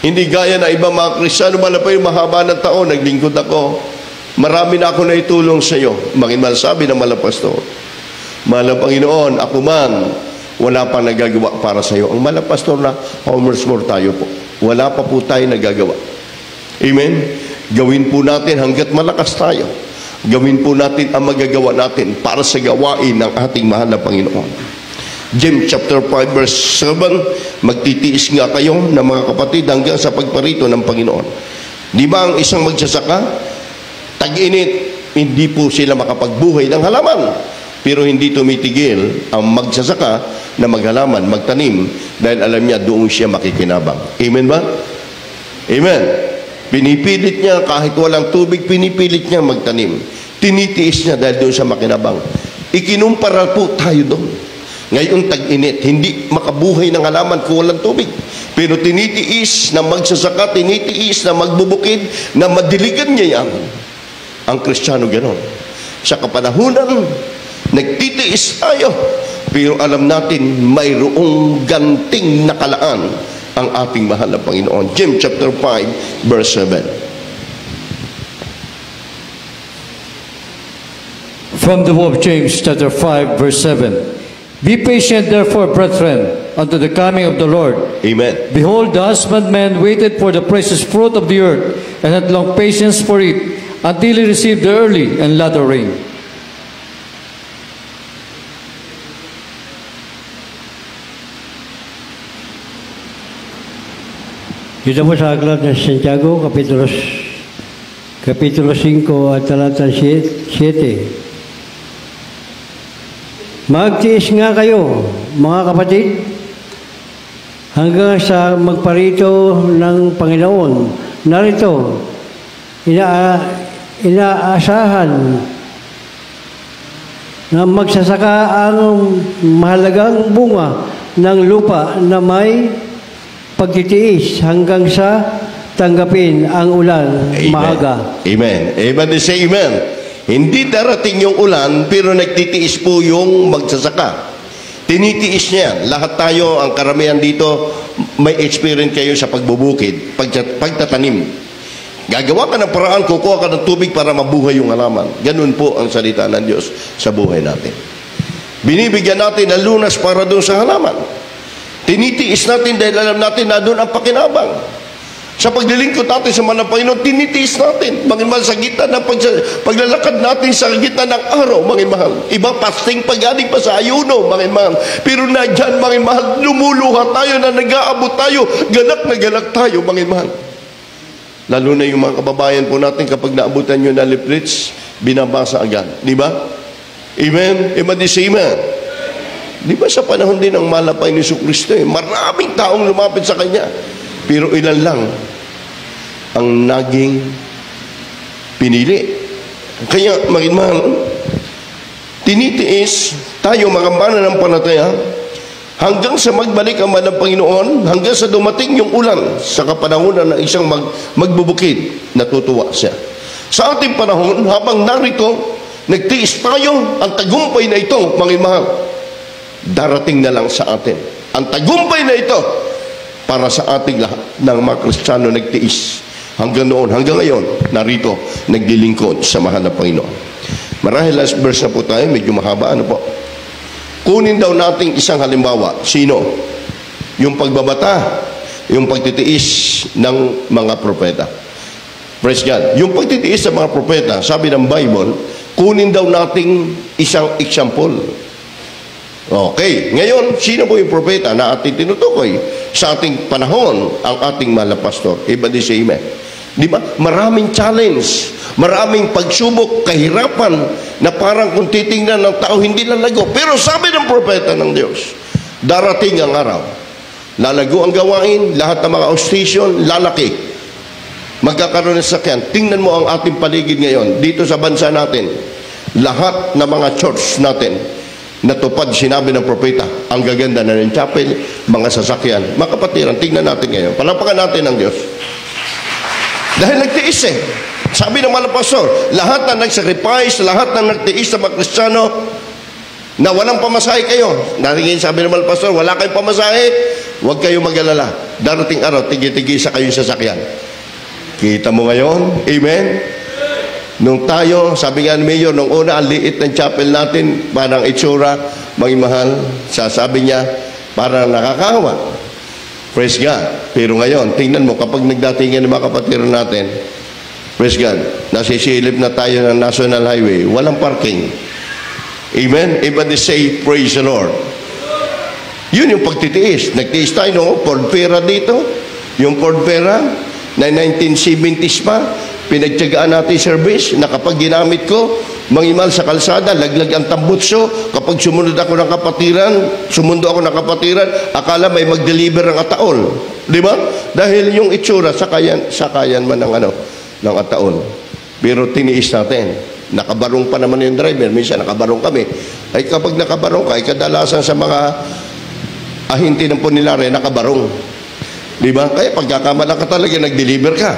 Hindi gaya na ibang mga Kristiyano, mahaba ng taon, naglingkod ako. Marami na ako naitulong sa iyo. Makinmal sabi ng mahal na pastor, mahal na Panginoon, ako man, wala pa nagagawa para sa iyo. Ang mahal na pastor na, homers more tayo po. Wala pa po tayo nagagawa. Amen? Gawin po natin hanggat malakas tayo. Gawin po natin ang magagawa natin para sa gawain ng ating mahal na Panginoon. James chapter 5 verse 7, magtitiis nga kayo ng mga kapatid hanggang sa pagparito ng Panginoon. Di ba ang isang magsasaka, tag-init, hindi po sila makapagbuhay ng halaman. Pero hindi tumitigil ang magsasaka na maghalaman, magtanim, dahil alam niya doon siya makikinabang. Amen ba? Amen. Pinipilit niya, kahit walang tubig, pinipilit niya magtanim. Tinitiis niya dahil doon siya makinabang. Ikinumpara po tayo doon. Ngayon tag-init, hindi makabuhay ng halaman kung walang tubig. Pero tinitiis na magsasaka, tinitiis na magbubukid, na madiligan niya yan. Ang Kristiyano gano'n. Sa kapanahunan, nagtitiis tayo, pero alam natin mayroong ganting nakalaan ang ating mahal na Panginoon. James chapter 5 verse 7. From the book of James chapter 5 verse 7. Be patient therefore, brethren, unto the coming of the Lord. Amen. Behold, the husbandman waited for the precious fruit of the earth, and had long patience for it, until he received the early and latter rain. Dito po sa aklat ng Santiago, Kapitulo 5 at talata 7. Magtiis nga kayo, mga kapatid, hanggang sa magparito ng Panginoon. Narito, inaasahan na magsasaka ang mahalagang bunga ng lupa na may pagtitiis hanggang sa tanggapin ang ulan maaga. Amen. Everybody say amen. Hindi darating yung ulan, pero nagtitiis po yung magsasaka. Tinitiis niya. Lahat tayo, ang karamihan dito, may experience kayo sa pagbubukid, pagtatanim. Gagawa ka ng paraan, kukuha ka ng tubig para mabuhay yung halaman. Ganun po ang salita ng Diyos sa buhay natin. Binibigyan natin ng lunas para doon sa halaman. Tinitiis natin dahil alam natin na doon ang pakinabang. Sa paglilingkod natin sa mga Panginoon, tinitiis natin. Manginmahal, sa gitna ng paglalakad natin sa gitna ng araw, manginmahal. Iba, fasting pag-aning pa sa ayuno, manginmahal. Pero na dyan, manginmahal, lumuluha tayo na nag-aabot tayo. Galak na galak tayo, manginmahal. Lalo na yung mga kababayan po natin, kapag naabutan nyo na leaflets, binabasa agad. Di ba? Amen? Amen. Di ba sa panahon din ng malapay ni Kristo, maraming taong lumapit sa Kanya. Pero ilan lang ang naging pinili. Kaya, magigmahal, tinitiis tayo mga mananampalataya hanggang sa magbalik ang mahal na Panginoon, hanggang sa dumating yung ulan sa kapanahunan ng isang magbubukid, natutuwa siya. Sa ating panahon, habang narito, nagtiis tayo, ang tagumpay na ito, magigmahal, darating na lang sa atin. Ang tagumpay na ito, para sa ating lahat ng mga Kristiyano nagtiis hanggang noon, hanggang ngayon, narito, naglilingkod sa mahal na Panginoon. Marahil last verse na po tayo, medyo mahaba, ano po? Kunin daw nating isang halimbawa. Sino? Yung pagbabata, yung pagtitiis ng mga propeta. Praise God. Yung pagtitiis ng mga propeta, sabi ng Bible, kunin daw nating isang example. Okay, ngayon, sino po yung propeta na ating tinutukoy sa ating panahon, ang ating mahal na pastor? Everybody say amen. Di ba? Maraming challenge, maraming pagsubok, kahirapan, na parang kung titingnan ng tao, hindi lalago. Pero sabi ng propeta ng Diyos, darating ang araw, lalago ang gawain, lahat ng mga station, lalaki. magkakaroon ng sasakyan. Tingnan mo ang ating paligid ngayon, dito sa bansa natin. Lahat ng mga church natin, natupad sinabi ng propeta, ang gaganda na ng chapel, mga sasakyan. Mga kapatiran, tingnan natin ngayon. Palapakan natin ang Diyos. Dahil nagtiis eh. Sabi ng mga pastor, lahat na nag-sacrifice, lahat na nagtiis sa mga Kristiyano, na walang pamasahe kayo. Naringin sabi ng mga pastor, wala kayong pamasahe, huwag kayong mag-alala. Darating araw, tigi-tigisa kayong sasakyan. Kita mo ngayon? Amen? Nung tayo, sabi nga ni Mayor, nung una, ang liit ng chapel natin, parang itsura, maging mahal, sasabi niya, parang nakakahawa. Praise God. Pero ngayon, tingnan mo, kapag nagdatingan ng mga kapatiran natin, praise God, nasisilip na tayo ng National Highway, walang parking. Amen? Everybody say, praise the Lord. Yun yung pagtitiis. Nagtiis tayo, no? Ford Vera dito. Yung Ford Vera, na 1970s pa, pinagtyagaan natin service, na kapag ginamit ko, mangimal sa kalsada, laglag ang tambutso, kapag sumunod ako ng kapatiran, akala may mag-deliver ng ataol. Di ba? Dahil yung itsura, sakayan man ng ataol. Pero tiniis natin. Nakabarong pa naman yung driver, minsan nakabarong kami. Ay kapag nakabarong ka, ay kadalasan sa mga ahinti ng Punilare, nakabarong. Di ba? Kaya pagkakamala ka talaga, nag-deliver ka.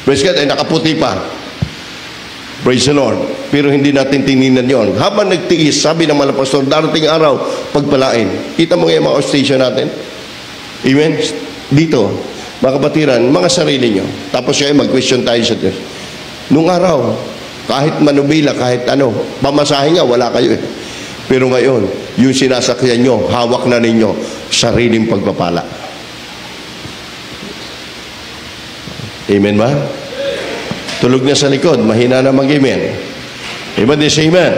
Praise God, ay nakaputi pa. Praise the Lord. Pero hindi natin tininan yon. Habang nagtiis, sabi ng mga pastor, darating araw, pagpalain. Kita mo ngayon mga station natin? Amen? Dito, mga kapatiran, mga sarili nyo. Tapos kayo mag-question tayo sa Diyos. Nung araw, kahit manubila, kahit pamasahe nga, wala kayo eh. Pero ngayon, yung sinasakyan nyo, hawak na ninyo, sariling pagpapala. Amen ba? Tulog na sa likod, mahina na mag-amen. Amen, say amen.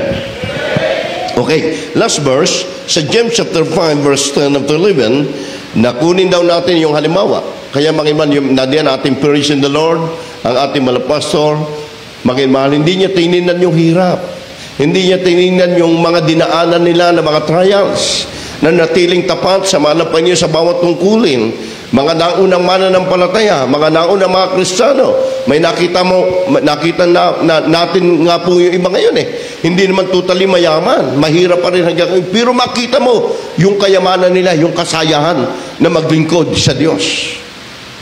Okay, last verse, sa James chapter 5, verse 10 up to 11, nakunin daw natin yung halimbawa. Kaya mag-iman, nadiyan ating praise in the Lord, ang ating malapastor, mahal, hindi niya tininan yung hirap. Hindi niya tininan yung mga dinaanan nila na mga trials na natiling tapat sa malapan niya sa bawat tungkulin. Mga naunang mananampalataya, mga naunang mga Kristiyano. May nakita natin nga po yung iba ngayon eh. Hindi naman totally mayaman. Mahirap pa rin hanggang ngayon. Pero makita mo yung kayamanan nila, yung kasayahan na maglingkod sa Diyos.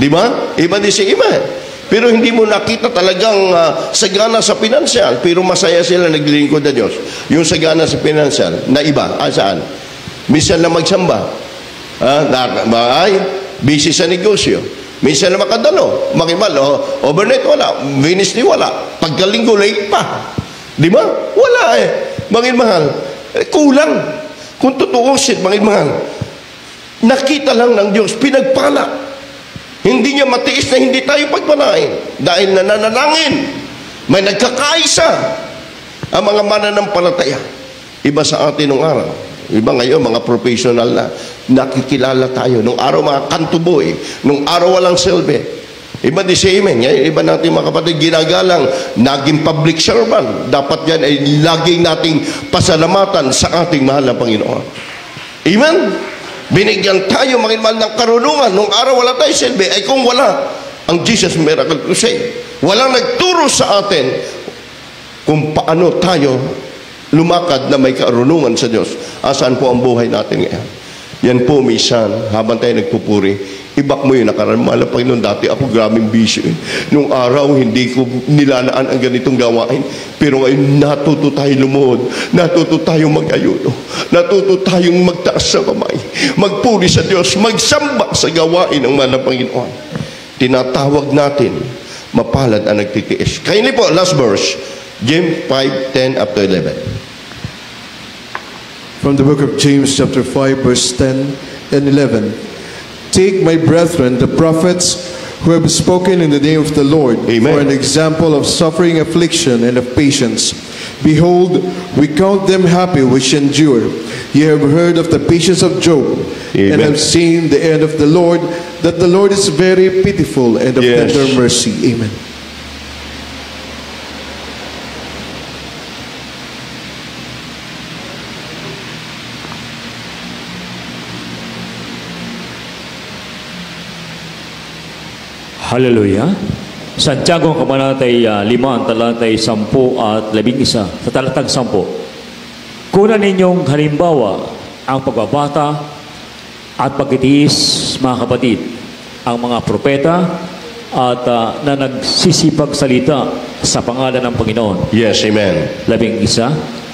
Di ba? Iba di si iba. Pero hindi mo nakita talagang sagana sa pinansyal, pero masaya sila naglilingkod na Diyos. Yung sagana sa pinansyal, na iba, saan? Minsan na magsamba. Busy sa negosyo. Minsan na makadalo. Makimal, overnight wala. Wednesday wala. Pagkalinggo late pa. Di ba? Wala eh. Mahal. Kulang. Kung tutuusin, mahal. Nakita lang ng Diyos, pinagpala. Hindi niya matiis na hindi tayo pagpalain. Dahil nananalangin, may nagkakaisa ang mga mananampalataya. Iba sa atin nung araw. Iba ngayon, mga professional na nakikilala tayo. Nung araw, mga kantuboy. Nung araw, walang silbi. Iba di si amen. Iba natin mga kapatid, ginagalang, naging public servant. Dapat yan ay laging nating pasalamatan sa ating mahal na Panginoon. Amen? Binigyan tayo mga ng karunungan. Nung araw wala tayo silbi. Ay kung wala, ang Jesus Miracle Crusade. Walang nagturo sa atin kung paano tayo lumakad na may karunungan sa Diyos. Asaan po ang buhay natin ngayon? Yan po, minsan, habang tayo nagpupuri, ibak mo yung nakaraan. Mahal na Panginoon, dati ako grabing bisyo. Nung araw, hindi ko nilanaan ang ganitong gawain. Pero ngayon, natuto tayo lumuhod. Natuto tayong mag-ayuno. Natuto tayong magtaas sa kamay. Magpuri sa Diyos. Magsamba sa gawain ng mahal na Panginoon. Tinatawag natin, mapalad ang nagtitiis. Kaya po, last verse, James 5:10 up to 11. From the book of James chapter 5 verse 10 and 11. Take, my brethren, the prophets who have spoken in the name of the Lord, Amen, for an example of suffering, affliction, and of patience. Behold, we count them happy which endure. Ye have heard of the patience of Job, Amen, and have seen the end of the Lord, that the Lord is very pitiful and of tender mercy. Amen. Hallelujah. Santiago Kabanatay 5, talatay 10 at 11. Sa talatang 10. Kunan ninyong halimbawa ang pagbabata at pagtitiis, mga kapatid, ang mga propeta at na nagsisipagsalita sa pangalan ng Panginoon. Yes, amen. 11.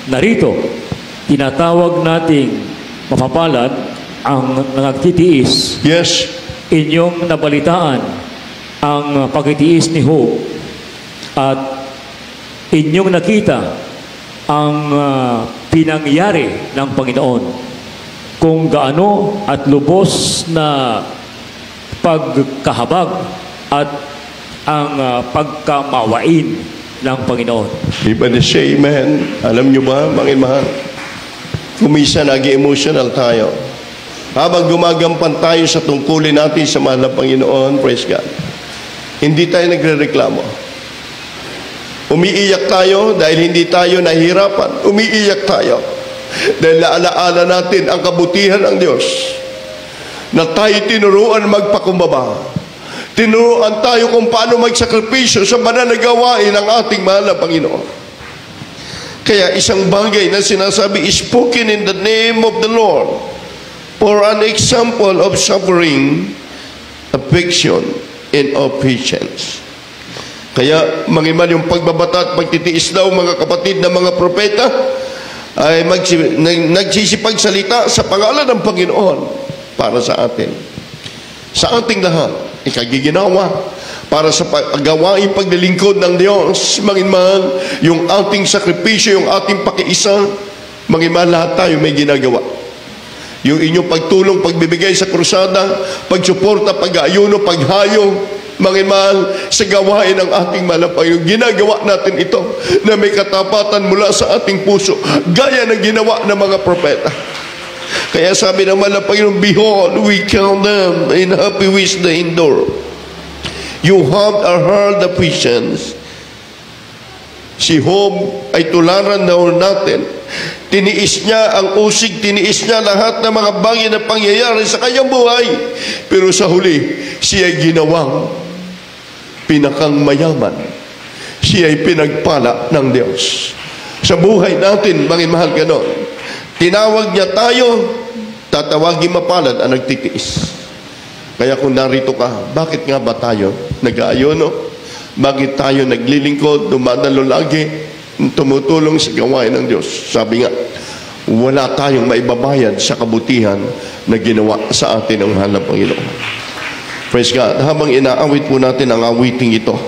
Narito, tinatawag nating mapapalad ang nagtitiis. Yes. Inyong nabalitaan ang pagtitiis ni Job at inyong nakita ang pinangyari ng Panginoon, kung gaano at lubos na pagkahabag at ang pagkamawain ng Panginoon. Everybody say amen. Alam nyo ba, mga mahal, kuminsan nag-emotional tayo. Habang gumagampan tayo sa tungkulin natin sa mahal na Panginoon, praise God, hindi tayo nagre-reklamo. Umiiyak tayo dahil hindi tayo nahihirapan. Umiiyak tayo dahil naalaala natin ang kabutihan ng Diyos, na tayo tinuruan magpakumbaba. Tinuruan tayo kung paano magsakripisyo sa banal na gawain ng ating mahal na Panginoon. Kaya isang bagay na sinasabi is spoken in the name of the Lord for an example of suffering, affliction, and of patience. Kaya mangiman yung pagbabata at pagtitiis daw, mga kapatid na mga propeta, ay nagsisipagsalita sa pangalan ng Panginoon para sa atin. Sa ating lahat, ikagiginawa para sa gawain paglilingkod ng Diyos. Mangiman yung ating sakripisyo, yung ating pakiisa, mangiman lahat tayo may ginagawa. Yung inyong pagtulong, pagbibigay sa krusada, pagsuporta, pag-ayuno, paghayo, mangimal sa gawain ng ating malapay. Ginagawa natin ito na may katapatan mula sa ating puso, gaya ng ginawa ng mga propeta. Kaya sabi ng malapay, behold, we count them in happy which they endure. You have heard the patience. Si Job ay tularan daw natin. Tiniis niya ang usig, tiniis niya lahat ng mga bagay na pangyayari sa kanyang buhay. Pero sa huli, siya ay ginawang pinakang mayaman. Siya ay pinagpala ng Diyos. Sa buhay natin, mga mahal, ganon. Tinawag niya tayo, tatawagin mapalad ang nagtitiis. Kaya kung narito ka, bakit nga ba tayo nag-aayono? Bakit tayo naglilingkod, dumadalo lagi, tumutulong sa gawain ng Diyos? Sabi nga, wala tayong maibabayad sa kabutihan na ginawa sa atin ng mahal na Panginoon. Praise God. Habang inaawit po natin ang awiting ito,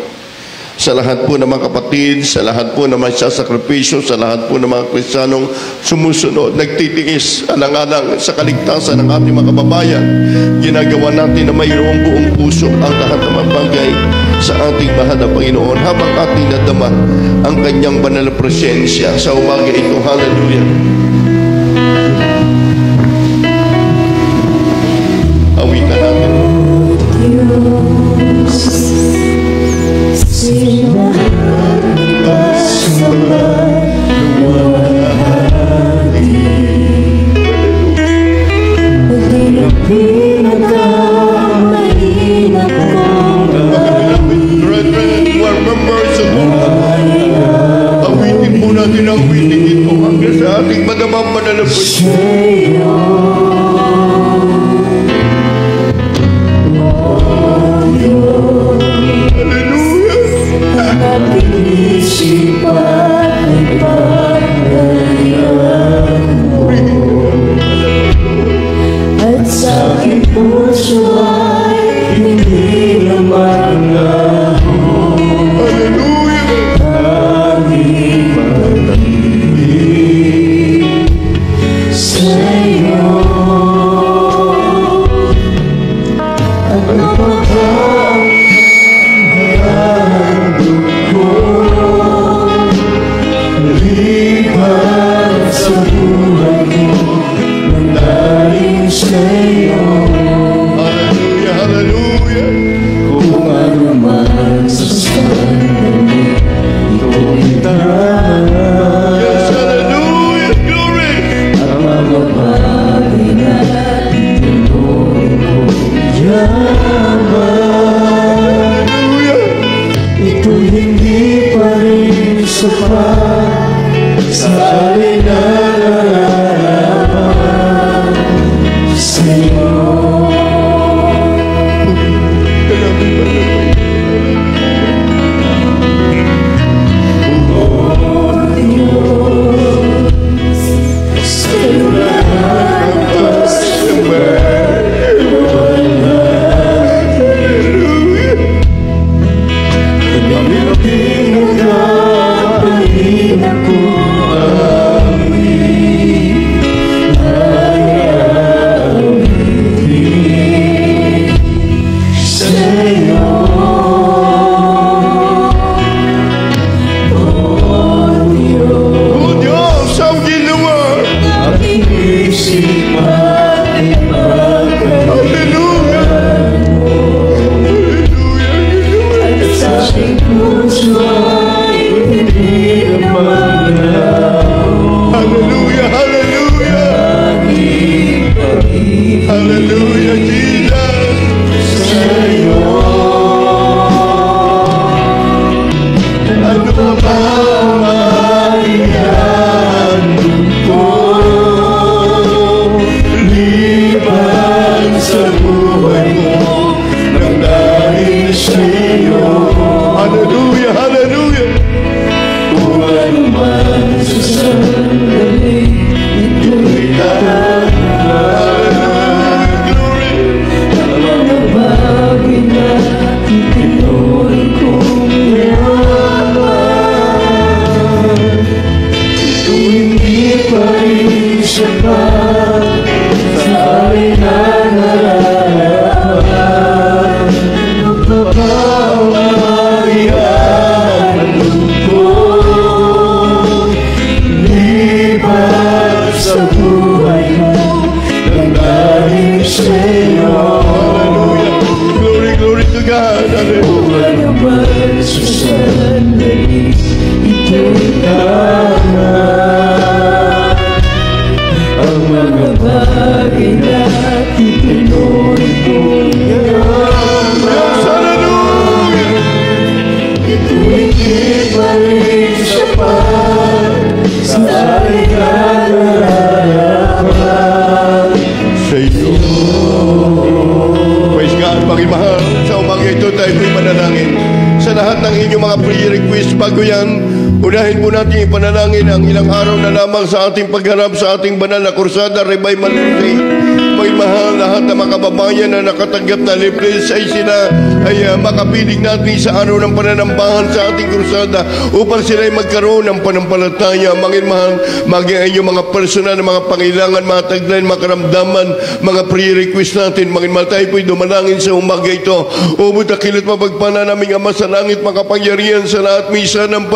sa lahat po ng mga kapatid, sa lahat po ng mga sasakripisyo, sa lahat po ng mga Kristiyanong sumusunod, nagtitiis alang-alang sa kaligtasan ng ating mga kababayan, ginagawa natin na mayroong buong puso ang lahat ng mga bagay sa ating mahal na Panginoon, habang ating nadama ang kanyang banal na presensya sa umaga ito. Hallelujah. Awitan natin. Awitin po natin ang awitin ito hanggang sa ating madamang manalapos. At sa aking puso ay hindi naman sapat sa alin na nararapat sa'yo. Bago yan, unahin po natin ipanalangin ang ilang araw na lamang sa ating pagharap sa ating banal na kursada, Revival Crusade. May mahal lahat ng mga kababayan na nakatanggap na libles ay sila ay makapiling natin sa araw ng pananambahan sa ating kursada upang sila ay magkaroon ng panampalataya. Mangin mahal, maging inyong mga personal na mga pangailangan, mga tagline, mga karamdaman, mga pre-request natin. Mangin mahal, tayo po'y dumalangin sa umaga ito. Umut akilit mapagpala naming Ama sa langit, makapangyarihan sa lahat. Misa ng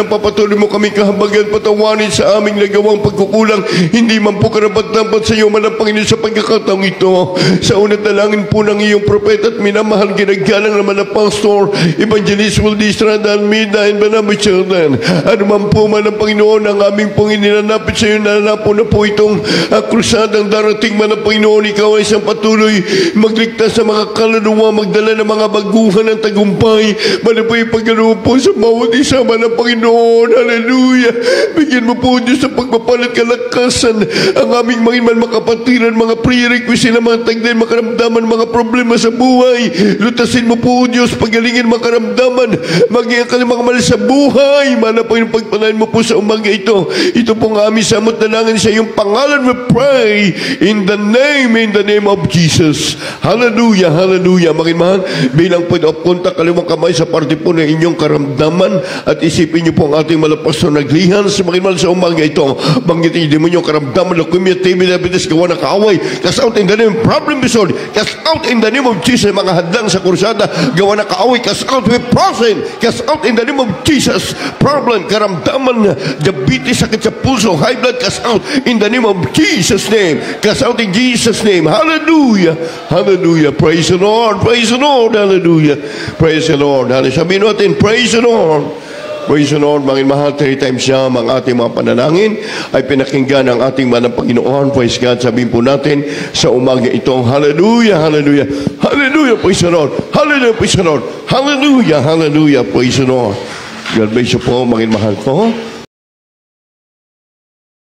papatuloy mo kami kahabagan, patawanin sa aming nagawang pagkukulang. Hindi man po karapat-dapat sa iyo, manang Panginoon, sa pagkakataong ito. Sa unang dalangin po ng iyong propeta at minamahal ginagalang naman na Pastor Evangelist Wildy Estrada Almeida and Banamo Children. Ano man po man ang Panginoon ang aming pong inilalapit sa iyo, nalalapo na po itong krusadang darating man ang Panginoon. Ikaw ay isang patuloy magligtas sa mga kaluluwa, magdala ng mga baguhan ng tagumpay. Man po ipagkaloob po sa bawat isa man ang Panginoon. Hallelujah. Bigyan mo po Diyos sa pagpapalat kalakasan ang aming mga makapatiran, mga pre-requisite na mga tagday, makaramdaman, mga problema sa buhay. Lutasin mo po Diyos, pagalingin makaramdaman, maging ka mga mali sa buhay. Mana po yung pagpalain mo po sa umaga ito. Ito po ang aming samot na langin sa iyong pangalan. We pray in the name of Jesus. Hallelujah, hallelujah. Mahal, bilang po punta kaliwang kamay sa parte po ng inyong karamdaman at isipin niyo po ang ating malapas na naglihan sa mahal sa umaga ito. Banggitin niyo yung karamdaman na kumiyatimi, diabetes, gawa ng kaaway. Cast out in the name of problem disorder. Cast out in the name of Jesus. Mga hadlang sa kursada, gawa ng kaaway. Cast out with prosin. Cast out in the name of Jesus. Problem, karamdaman, diabetes, sakit sa puso, high blood, cast out in the name of Jesus' name. Cast out in Jesus' name. Hallelujah. Hallelujah. Praise the Lord. Praise the Lord. Hallelujah. Praise the Lord. Hallelujah. Sabihin natin, praise the Lord. Praise the Lord, mga mahal, 3 times siya ang ating mga panalangin ay pinakinggan ng ating manang Panginoon. Praise God, sabihin po natin sa umaga ito, hallelujah, hallelujah, hallelujah, praise the Lord, hallelujah, praise the Lord, hallelujah, hallelujah, praise the Lord. God bless you po, mga mahal ko.